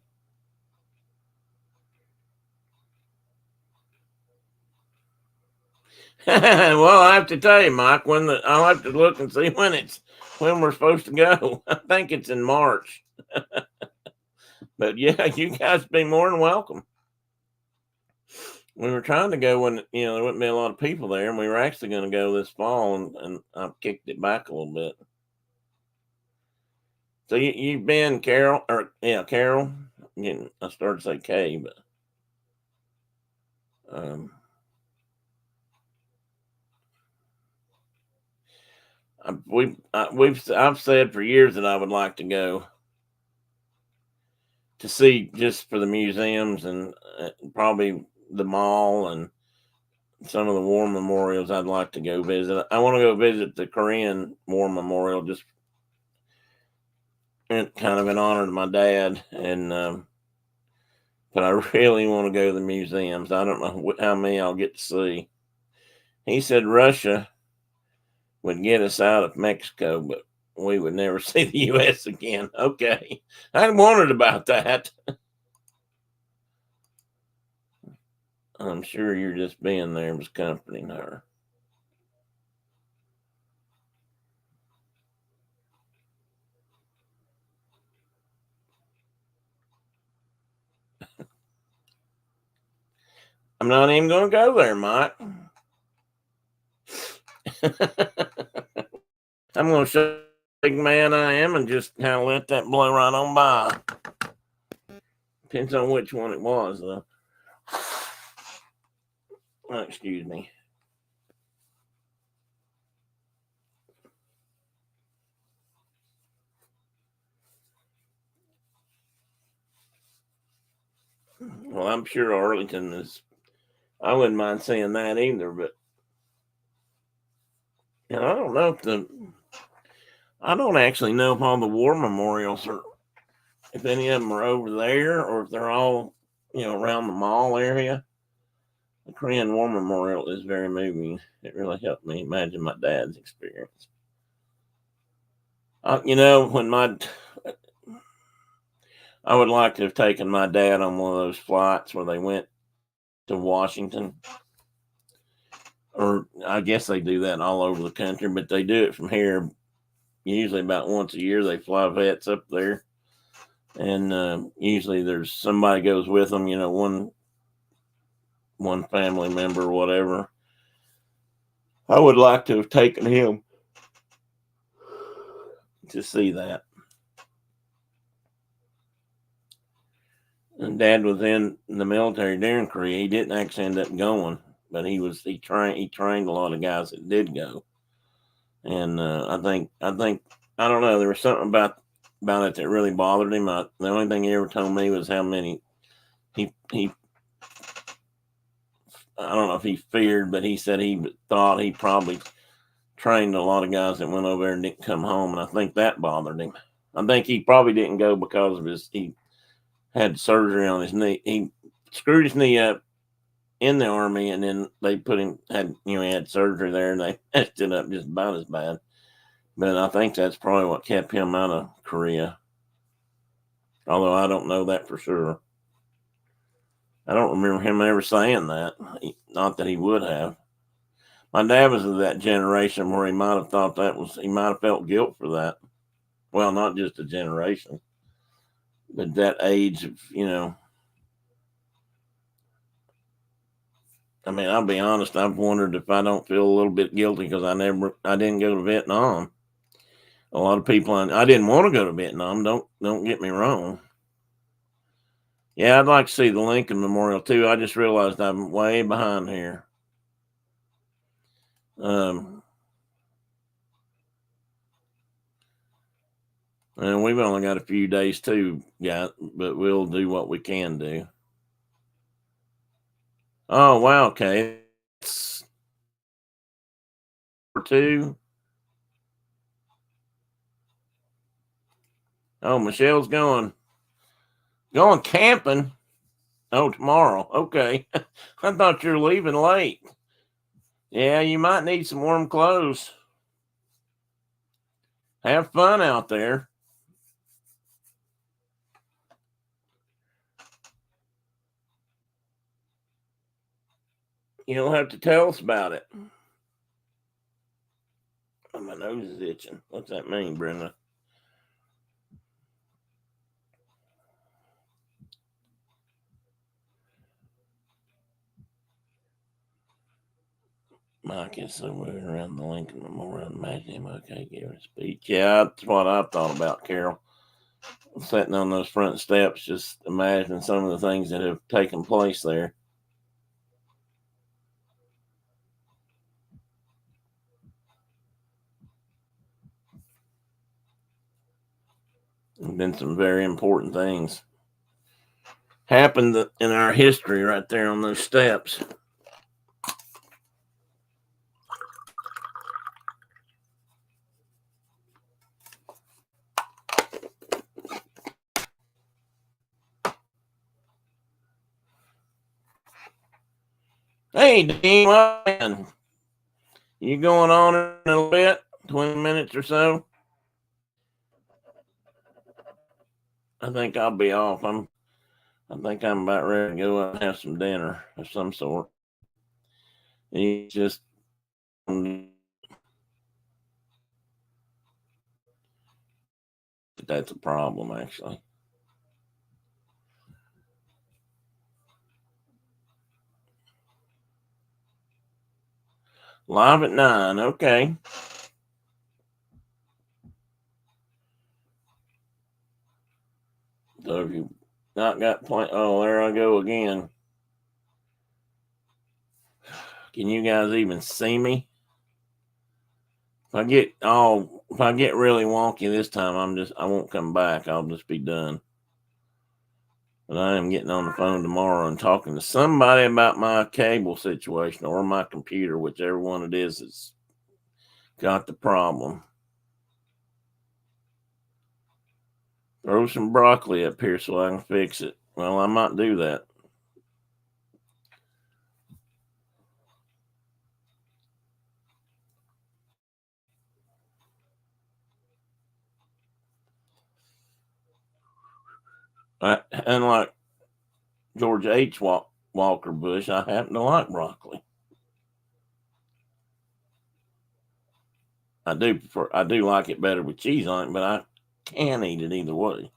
Well, I have to tell you, Mike, I'll have to look and see when we're supposed to go. I think it's in March. But yeah, you guys be more than welcome. We were trying to go when there wouldn't be a lot of people there, and we were actually going to go this fall, and I've kicked it back a little bit. So you've been, Carol, Carol. I started to say Kay, but I've said for years that I would like to go to see, just for the museums and probably the mall and some of the war memorials. I'd like to go visit. I want to go visit the Korean War Memorial, just kind of in honor to my dad, and but I really want to go to the museums. I don't know how many I'll get to see. He said Russia would get us out of Mexico, but we would never see the U.S. again. Okay. I wondered about that. I'm sure you're just being there was comforting her. I'm not even going to go there, Mike. I'm going to show the big man I am and just kind of let that blow right on by. Depends on which one it was, though. Oh, excuse me. Well, I'm sure Arlington is. I wouldn't mind seeing that either, but I don't know if I don't actually know if all the war memorials are if any of them are over there or if they're all, around the mall area. The Korean War Memorial is very moving. It really helped me imagine my dad's experience. When I would like to have taken my dad on one of those flights where they went to Washington. Or I guess they do that all over the country, but they do it from here. Usually about once a year, they fly vets up there. And usually there's somebody goes with them, one family member or whatever. I would like to have taken him to see that. And Dad was in the military during Korea. He didn't actually end up going, but he trained a lot of guys that did go. And I think I don't know. There was something about it that really bothered him. The only thing he ever told me was how many he I don't know if he feared, but he said he thought he probably trained a lot of guys that went over there and didn't come home, and I think that bothered him. I think he probably didn't go because of he had surgery on his knee. He screwed his knee up in the Army, and then they he had surgery there, and they messed it up just about as bad. But I think that's probably what kept him out of Korea. Although I don't know that for sure. I don't remember him ever saying that. Not that he would have. My dad was of that generation where he might have thought he might have felt guilt for that. Well, not just a generation, but that age of, I mean, I'll be honest, I've wondered if I don't feel a little bit guilty because I didn't go to Vietnam. A lot of people, I didn't want to go to Vietnam. Don't get me wrong. Yeah, I'd like to see the Lincoln Memorial too. I just realized I'm way behind here. And we've only got a few days too, but we'll do what we can do. Oh wow, okay. It's 2. Oh, Michelle's going camping. Oh, tomorrow. Okay. I thought you were leaving late. Yeah, you might need some warm clothes. Have fun out there. You'll have to tell us about it. Oh, my nose is itching. What's that mean, Brenda? Mike is somewhere around the Lincoln Memorial. Imagine him okay giving a speech. Yeah, that's what I thought about, Carol. Sitting on those front steps, just imagining some of the things that have taken place there. There's been some very important things happened in our history right there on those steps. Hey, Dean, you going on in a little bit? 20 minutes or so? I think I'll be off. I think I'm about ready to go out and have some dinner of some sort. It's just that's a problem, actually. Live at 9. Okay. So if you not got point, oh, there I go again. Can you guys even see me? If I get really wonky this time, I won't come back. I'll just be done. But I am getting on the phone tomorrow and talking to somebody about my cable situation or my computer, whichever one it is that's got the problem. Throw some broccoli up here so I can fix it. Well, I might do that. Unlike George H. Walker Bush, I happen to like broccoli. I do like it better with cheese on it, but I can eat it either way.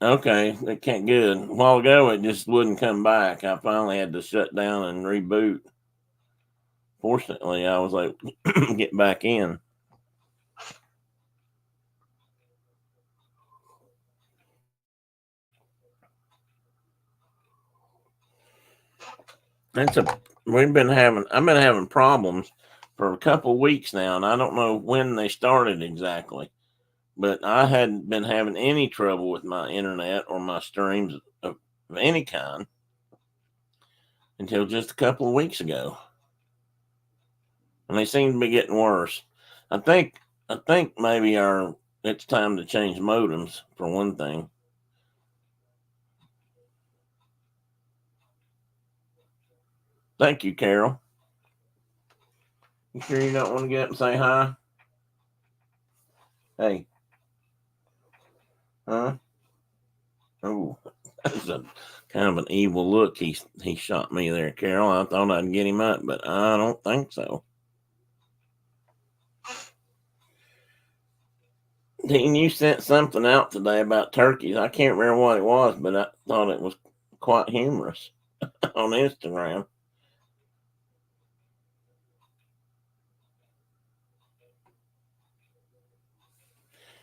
Okay, it can't good. A while ago, it just wouldn't come back. I finally had to shut down and reboot. Fortunately, I was able to get back in. I've been having problems for a couple weeks now, and I don't know when they started exactly, but I hadn't been having any trouble with my internet or my streams of any kind until just a couple of weeks ago, and they seem to be getting worse. I think maybe it's time to change modems for one thing. Thank you, Carol. You sure you don't want to get up and say hi? Hey. Huh? Oh, that's a kind of an evil look he shot me there, Carol. I thought I'd get him up, but I don't think so. Dean, you sent something out today about turkeys. I can't remember what it was, but I thought it was quite humorous on Instagram.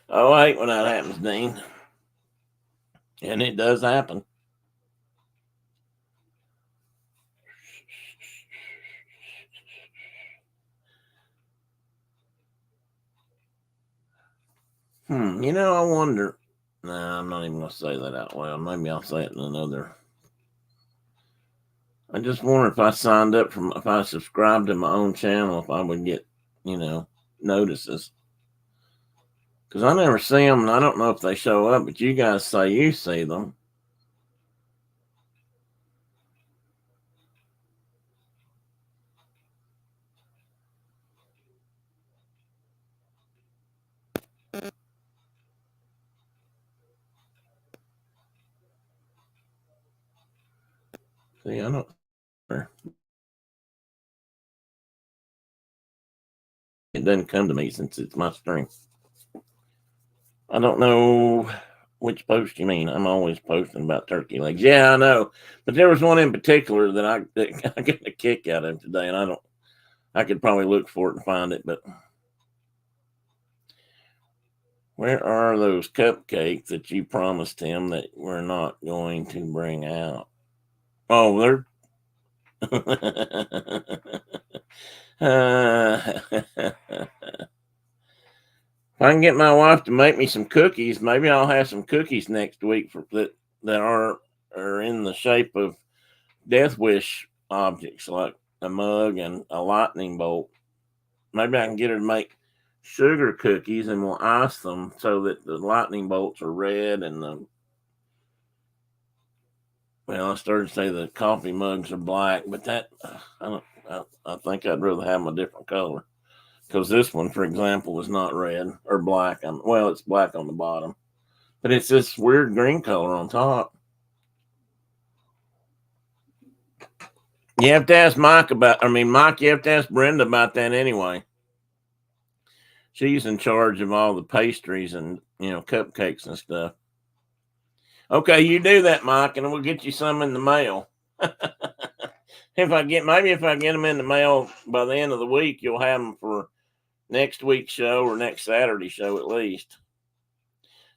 Oh, I hate when that happens, Dean. And it does happen. I wonder. Nah, I'm not even going to say that out loud. Maybe I'll say it in another. I just wonder if I if I subscribed to my own channel, if I would get, notices. Because I never see them, and I don't know if they show up, but you guys say you see them. See, I don't. It doesn't come to me since it's my stream. I don't know which post you mean. I'm always posting about turkey legs. Yeah, I know, but there was one in particular that I got a kick out of today, and I could probably look for it and find it, but where are those cupcakes that you promised him that we're not going to bring out? Oh, they're. If I can get my wife to make me some cookies, maybe I'll have some cookies next week that are in the shape of Death Wish objects, like a mug and a lightning bolt. Maybe I can get her to make sugar cookies, and we'll ice them so that the lightning bolts are red and I started to say the coffee mugs are black, but that I think I'd rather have them a different color. Because this one, for example, is not red or black. It's black on the bottom, but it's this weird green color on top. You have to ask Mike, you have to ask Brenda about that anyway. She's in charge of all the pastries and, cupcakes and stuff. Okay, you do that, Mike, and we'll get you some in the mail. If I get them in the mail by the end of the week, you'll have them for next week's show or next Saturday show at least.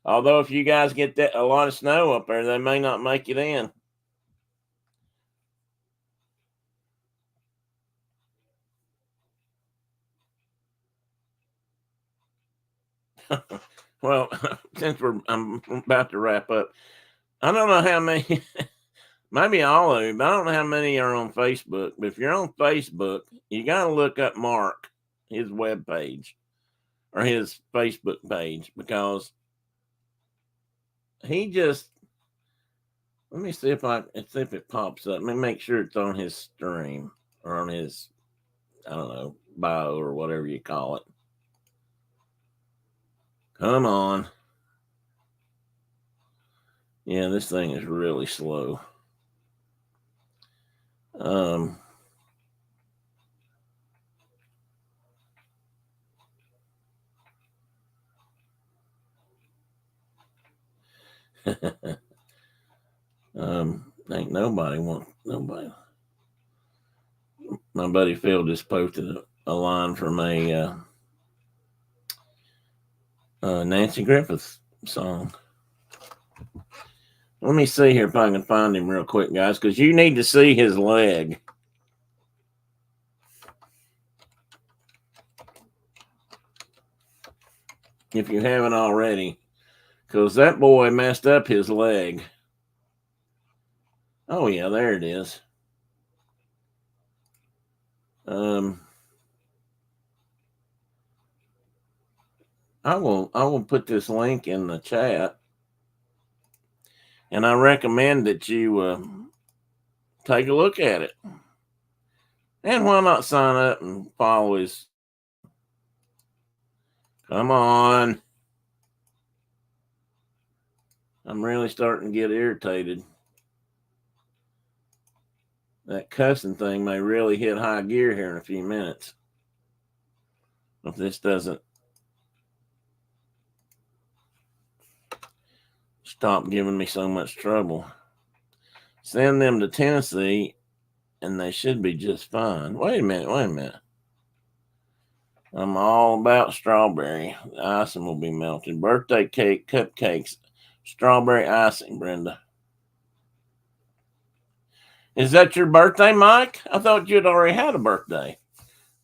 Although if you guys get a lot of snow up there, they may not make it in. Well, since I'm about to wrap up, I don't know how many, maybe all of you, but I don't know how many are on Facebook. But if you're on Facebook, you got to look up Mark, his webpage. or his Facebook page, because he just, let me see if it pops up. Let me make sure it's on his stream or on his, I don't know, bio or whatever you call it. Come on. Yeah, this thing is really slow. Ain't nobody. My buddy Phil just posted a line from a Nancy Griffith song. Let me see here if I can find him real quick, guys, because you need to see his leg. If you haven't already, because that boy messed up his leg. Oh yeah, there it is. I will put this link in the chat, and I recommend that you take a look at it. And why not sign up and follow his? Come on. I'm really starting to get irritated. That cussing thing may really hit high gear here in a few minutes. If this doesn't stop giving me so much trouble. Send them to Tennessee and they should be just fine. Wait a minute. I'm all about strawberry. The icing will be melted. Birthday cake, cupcakes, strawberry icing, Brenda. Is that your birthday, Mike? I thought you'd already had a birthday,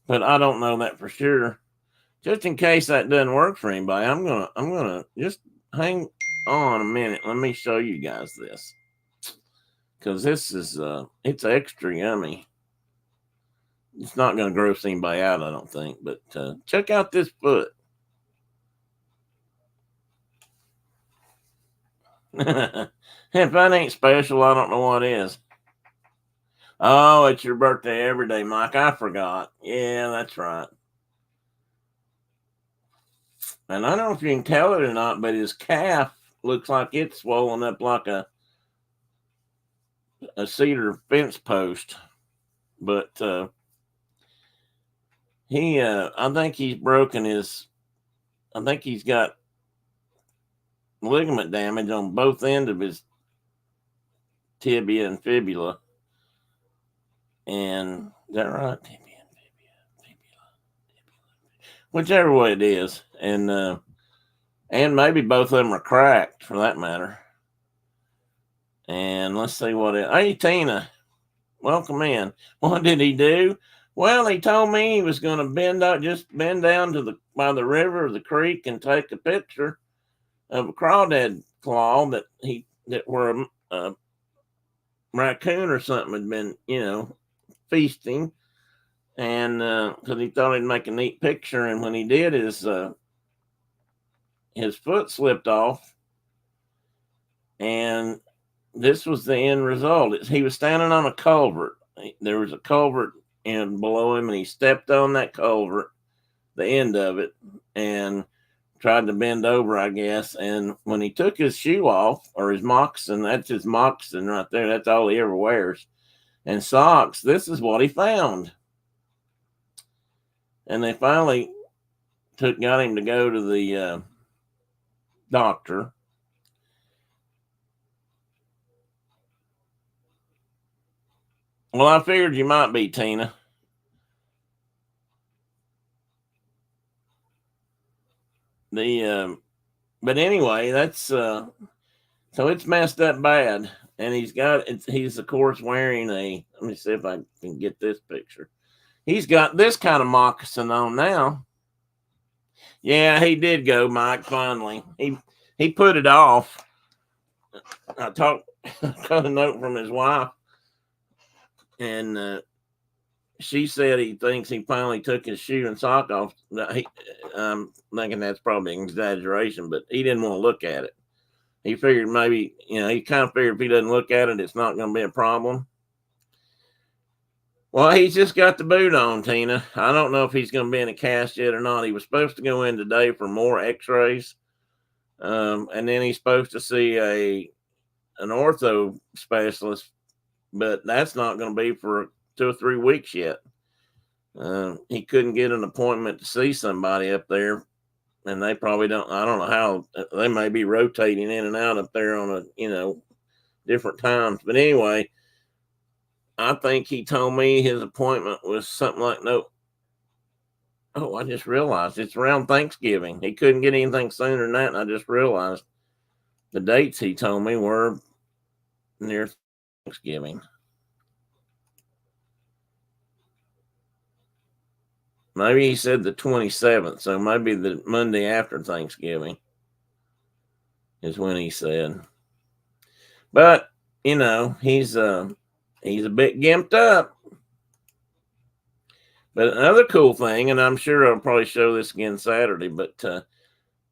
but I don't know that for sure. Just in case that doesn't work for anybody, I'm gonna just hang on a minute. Let me show you guys this, because this is it's extra yummy. It's not going to gross anybody out, I don't think, but check out this foot. If that ain't special, I don't know what is. Oh, it's your birthday every day, Mike. I forgot. Yeah, that's right. And I don't know if you can tell it or not, but his calf looks like it's swollen up like a cedar fence post. But I think he's broken his, I think he's got ligament damage on both ends of his tibia and fibula. And is that right? Tibia and fibula. Whichever way it is. And maybe both of them are cracked for that matter. And let's see what it. Hey, Tina, welcome in. What did he do? Well, he told me he was going to bend down to by the river or the creek and take a picture of a crawdad claw where a raccoon or something had been, feasting, and because he thought he'd make a neat picture, and when he did, his foot slipped off, and this was the end result. He was standing on a culvert. There was a culvert below him, and he stepped on that culvert, the end of it, and tried to bend over, I guess. And when he took his shoe off, or his moccasin, that's his moccasin right there. That's all he ever wears. And socks, this is what he found. And they finally got him to go to the doctor. Well, I figured you might be, Tina. But anyway, that's so it's messed up bad, and he's of course wearing let me see if I can get this picture. He's got this kind of moccasin on now. Yeah, he did go, Mike. Finally, he put it off. I got a note from his wife, and she said he thinks he finally took his shoe and sock off. I'm thinking that's probably an exaggeration, but he didn't want to look at it. He figured maybe, he kind of figured if he doesn't look at it, it's not going to be a problem. Well, he's just got the boot on, Tina. I don't know if he's going to be in a cast yet or not. He was supposed to go in today for more x-rays. And then he's supposed to see an ortho specialist, but that's not going to be for 2 or 3 weeks yet. He couldn't get an appointment to see somebody up there, and they probably don't. I don't know how they may be rotating in and out up there on different times. But anyway, I think he told me his appointment was something like Oh, I just realized it's around Thanksgiving. He couldn't get anything sooner than that, and I just realized the dates he told me were near Thanksgiving. Maybe he said the 27th, so maybe the Monday after Thanksgiving is when he said. But, he's a bit gimped up. But another cool thing, and I'm sure I'll probably show this again Saturday, but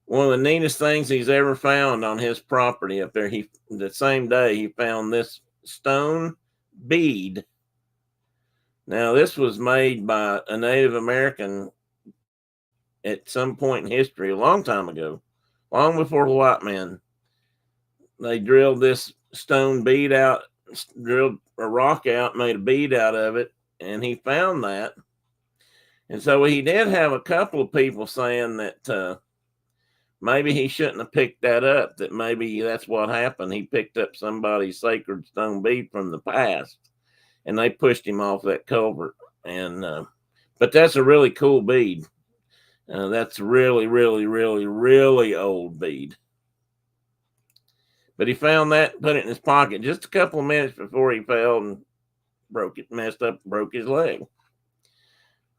one of the neatest things he's ever found on his property up there, the same day he found this stone bead. Now, this was made by a Native American at some point in history, a long time ago, long before the white man. They drilled this stone bead out, drilled a rock out, made a bead out of it, and he found that. And so he did have a couple of people saying that maybe he shouldn't have picked that up, that maybe that's what happened. He picked up somebody's sacred stone bead from the past, and they pushed him off that culvert. And but that's a really cool bead. That's really, really, really, really old bead. But he found that, put it in his pocket just a couple of minutes before he fell and broke his leg.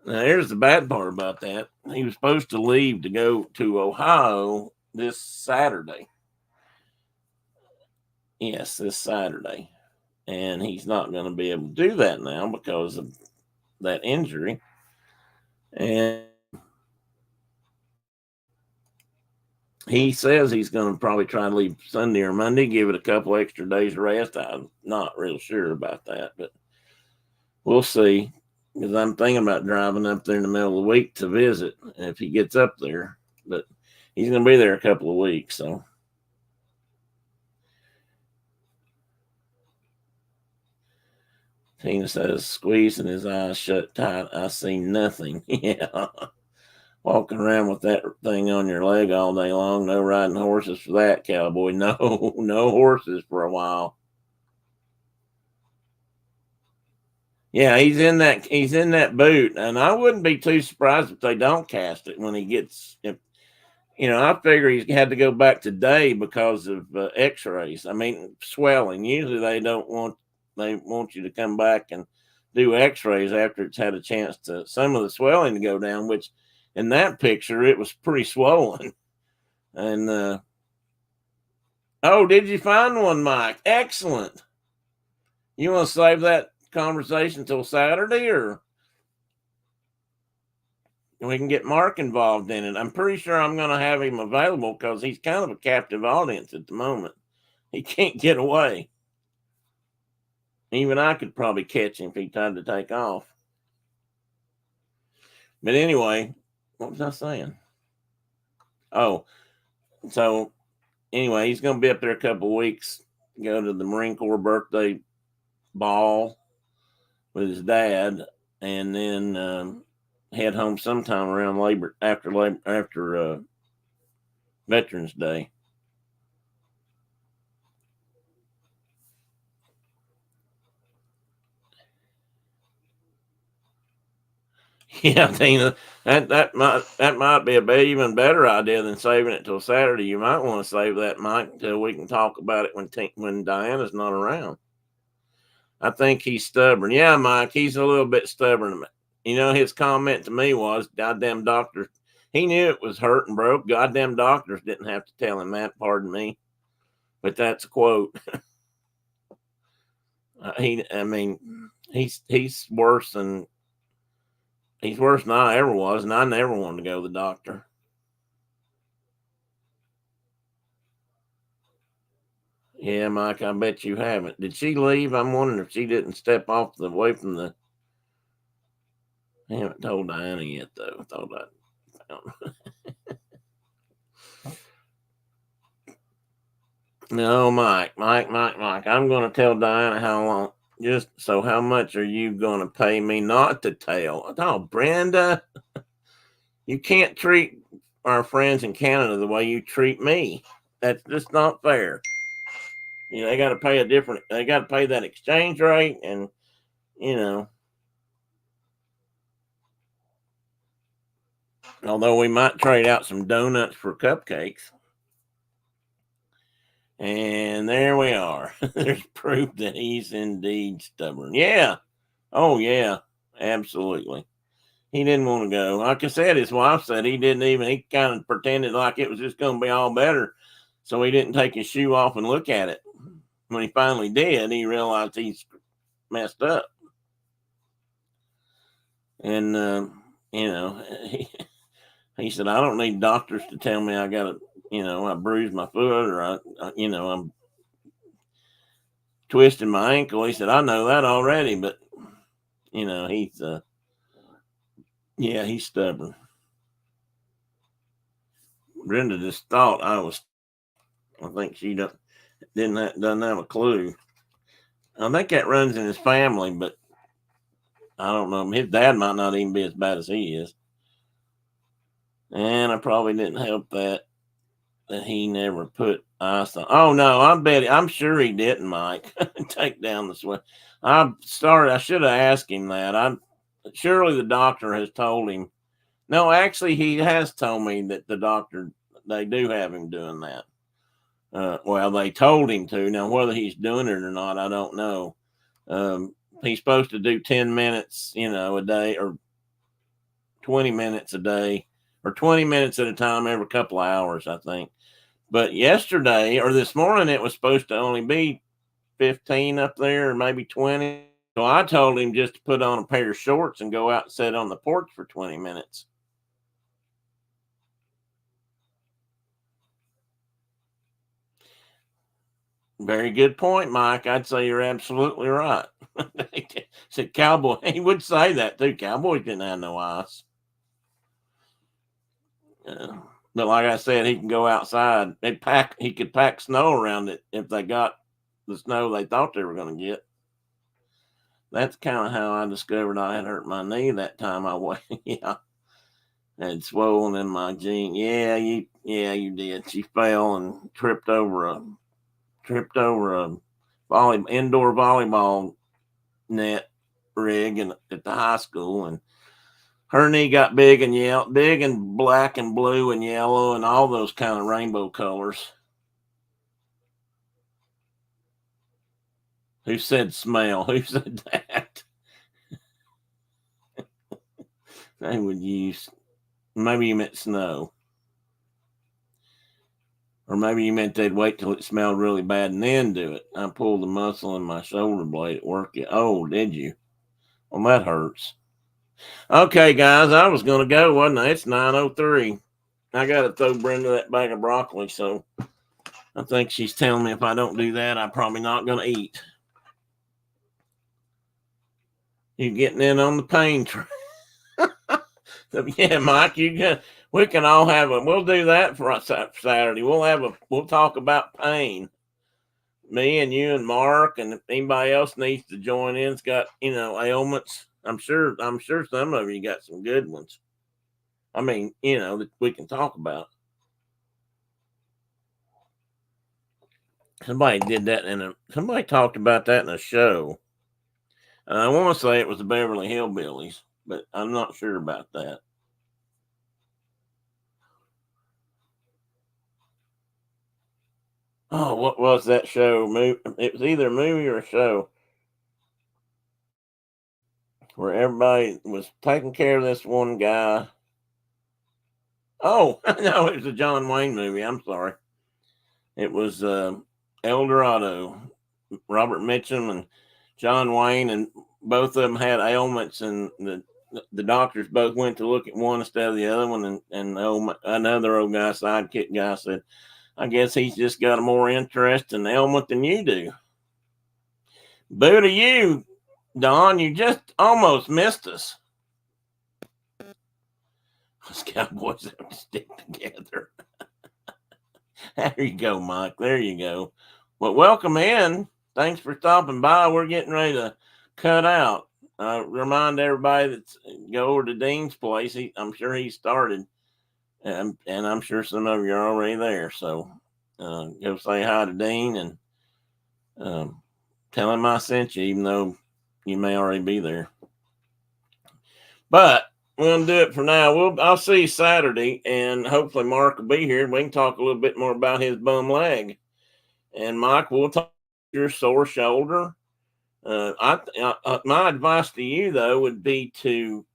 Now, here's the bad part about that. He was supposed to leave to go to Ohio this Saturday. Yes, this Saturday. And he's not going to be able to do that now because of that injury. And he says he's going to probably try to leave Sunday or Monday, give it a couple extra days rest. I'm not real sure about that, but we'll see. Because I'm thinking about driving up there in the middle of the week to visit if he gets up there. But he's going to be there a couple of weeks, so. Tina says, squeezing his eyes shut tight. I see nothing. Yeah. Walking around with that thing on your leg all day long. No riding horses for that, cowboy. No, no horses for a while. Yeah, he's in that boot, and I wouldn't be too surprised if they don't cast it when he gets. I figure he had to go back today because of X-rays. I mean, swelling. Usually they want you to come back and do X-rays after it's had a chance to some of the swelling to go down. Which, in that picture, it was pretty swollen. And oh, did you find one, Mike? Excellent. You want to save that conversation until Saturday, or we can get Mark involved in it? I'm pretty sure I'm going to have him available because he's kind of a captive audience at the moment. He can't get away. Even I could probably catch him if he tried to take off. But anyway, what was I saying? Oh, so anyway, he's going to be up there a couple of weeks, go to the Marine Corps birthday ball with his dad, and then head home sometime around after Veterans Day. Yeah, Tina, that might be even better idea than saving it till Saturday. You might want to save that, Mike, until we can talk about it when Diana's not around. I think he's stubborn. Yeah, Mike, he's a little bit stubborn. His comment to me was, "Goddamn doctors." He knew it was hurt and broke. Goddamn doctors didn't have to tell him that. Pardon me, but that's a quote. He's worse than He's worse than I ever was, and I never wanted to go to the doctor. Yeah, Mike, I bet you haven't. Did she leave? I'm wondering if she didn't step off the away from the. I haven't told Diana yet, though. I thought I found. No, Mike. I'm going to tell Diana how long. Just so, how much are you going to pay me not to tell? Oh, Brenda, you can't treat our friends in Canada the way you treat me. That's just not fair. You know, they got to pay a different. They got to pay that exchange rate, and you know. Although we might trade out some donuts for cupcakes. And there we are. There's proof that he's indeed stubborn. Yeah. Oh, yeah. Absolutely. He didn't want to go. Like I said, his wife said he didn't even, he kind of pretended like it was just going to be all better. So he didn't take his shoe off and look at it. When he finally did, he realized he's messed up. And, you know, he said, I don't need doctors to tell me I got to, I bruised my foot or I'm twisting my ankle. He said, I know that already, but he's he's stubborn. Brenda just thought I think she doesn't have a clue. I think that runs in his family, but I don't know. His dad might not even be as bad as he is. And I probably didn't help that he never put ice on. Oh no, I'm sure he didn't, Mike. Take down the sweat. I should have asked him that. Surely the doctor has told him. No, actually he has told me that they do have him doing that. Well, they told him to. Now whether he's doing it or not, I don't know. He's supposed to do 10 minutes, a day, or 20 minutes a day, or 20 minutes at a time every couple of hours, I think. But yesterday or this morning, it was supposed to only be 15 up there, or maybe 20. So I told him just to put on a pair of shorts and go out and sit on the porch for 20 minutes. Very good point, Mike. I'd say you're absolutely right. Said Cowboy. He would say that too. Cowboy didn't have no ice. But like I said, he can go outside. He could pack snow around it if they got the snow they thought they were going to get. That's kind of how I discovered I had hurt my knee that time. I had swollen in my jean. Yeah, you did. She fell and tripped over a indoor volleyball net rig at the high school, and her knee got big and black and blue and yellow and all those kind of rainbow colors. Who said smell? Who said that? They would use, maybe you meant snow. Or maybe you meant they'd wait till it smelled really bad and then do it. I pulled the muscle in my shoulder blade at work. Oh, did you? Well, that hurts. Okay, guys, I was going to go, wasn't I? It's 9:03. I got to throw Brenda that bag of broccoli, so I think she's telling me if I don't do that, I'm probably not going to eat. You getting in on the pain train? So, yeah, Mike, we can all we'll do that for Saturday. We'll talk about pain. Me and you and Mark, and if anybody else needs to join in, it's got, ailments. I'm sure some of you got some good ones. I mean, that we can talk about. Somebody talked about that in a show. I want to say it was the Beverly Hillbillies, but I'm not sure about that. Oh, what was that show? It was either a movie or a show where everybody was taking care of this one guy. Oh, no, it was a John Wayne movie. I'm sorry. It was El Dorado, Robert Mitchum and John Wayne, and both of them had ailments, and the doctors both went to look at one instead of the other one, and another old guy, sidekick guy, said, I guess he's just got a more interest in the ailment than you do. Boo to you, Don. You just almost missed us. Those Cowboys have to stick together. There you go, Mike. There you go. Well, welcome in. Thanks for stopping by. We're getting ready to cut out. Remind everybody that go over to Dean's place. I'm sure he started, and I'm sure some of you are already there. So go say hi to Dean and tell him I sent you, even though you may already be there. But we're gonna do it for now. I'll see you Saturday, and hopefully Mark will be here. We can talk a little bit more about his bum leg. And Mike, we'll talk about your sore shoulder. My advice to you though would be to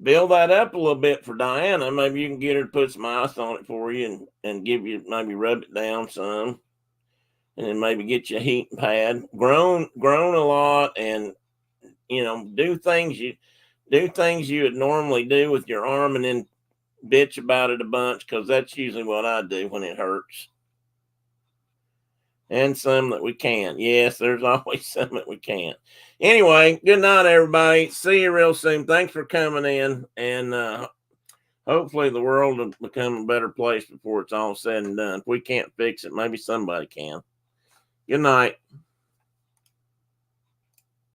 build that up a little bit for Diana. Maybe you can get her to put some ice on it for you and give you, maybe rub it down some, and then maybe get you a heating pad. Groan a lot, and do things you would normally do with your arm, and then bitch about it a bunch, because that's usually what I do when it hurts. And some that we can't. Yes, there's always some that we can't. Anyway, good night, everybody. See you real soon. Thanks for coming in, and hopefully the world will become a better place before it's all said and done. If we can't fix it, maybe somebody can. Good night.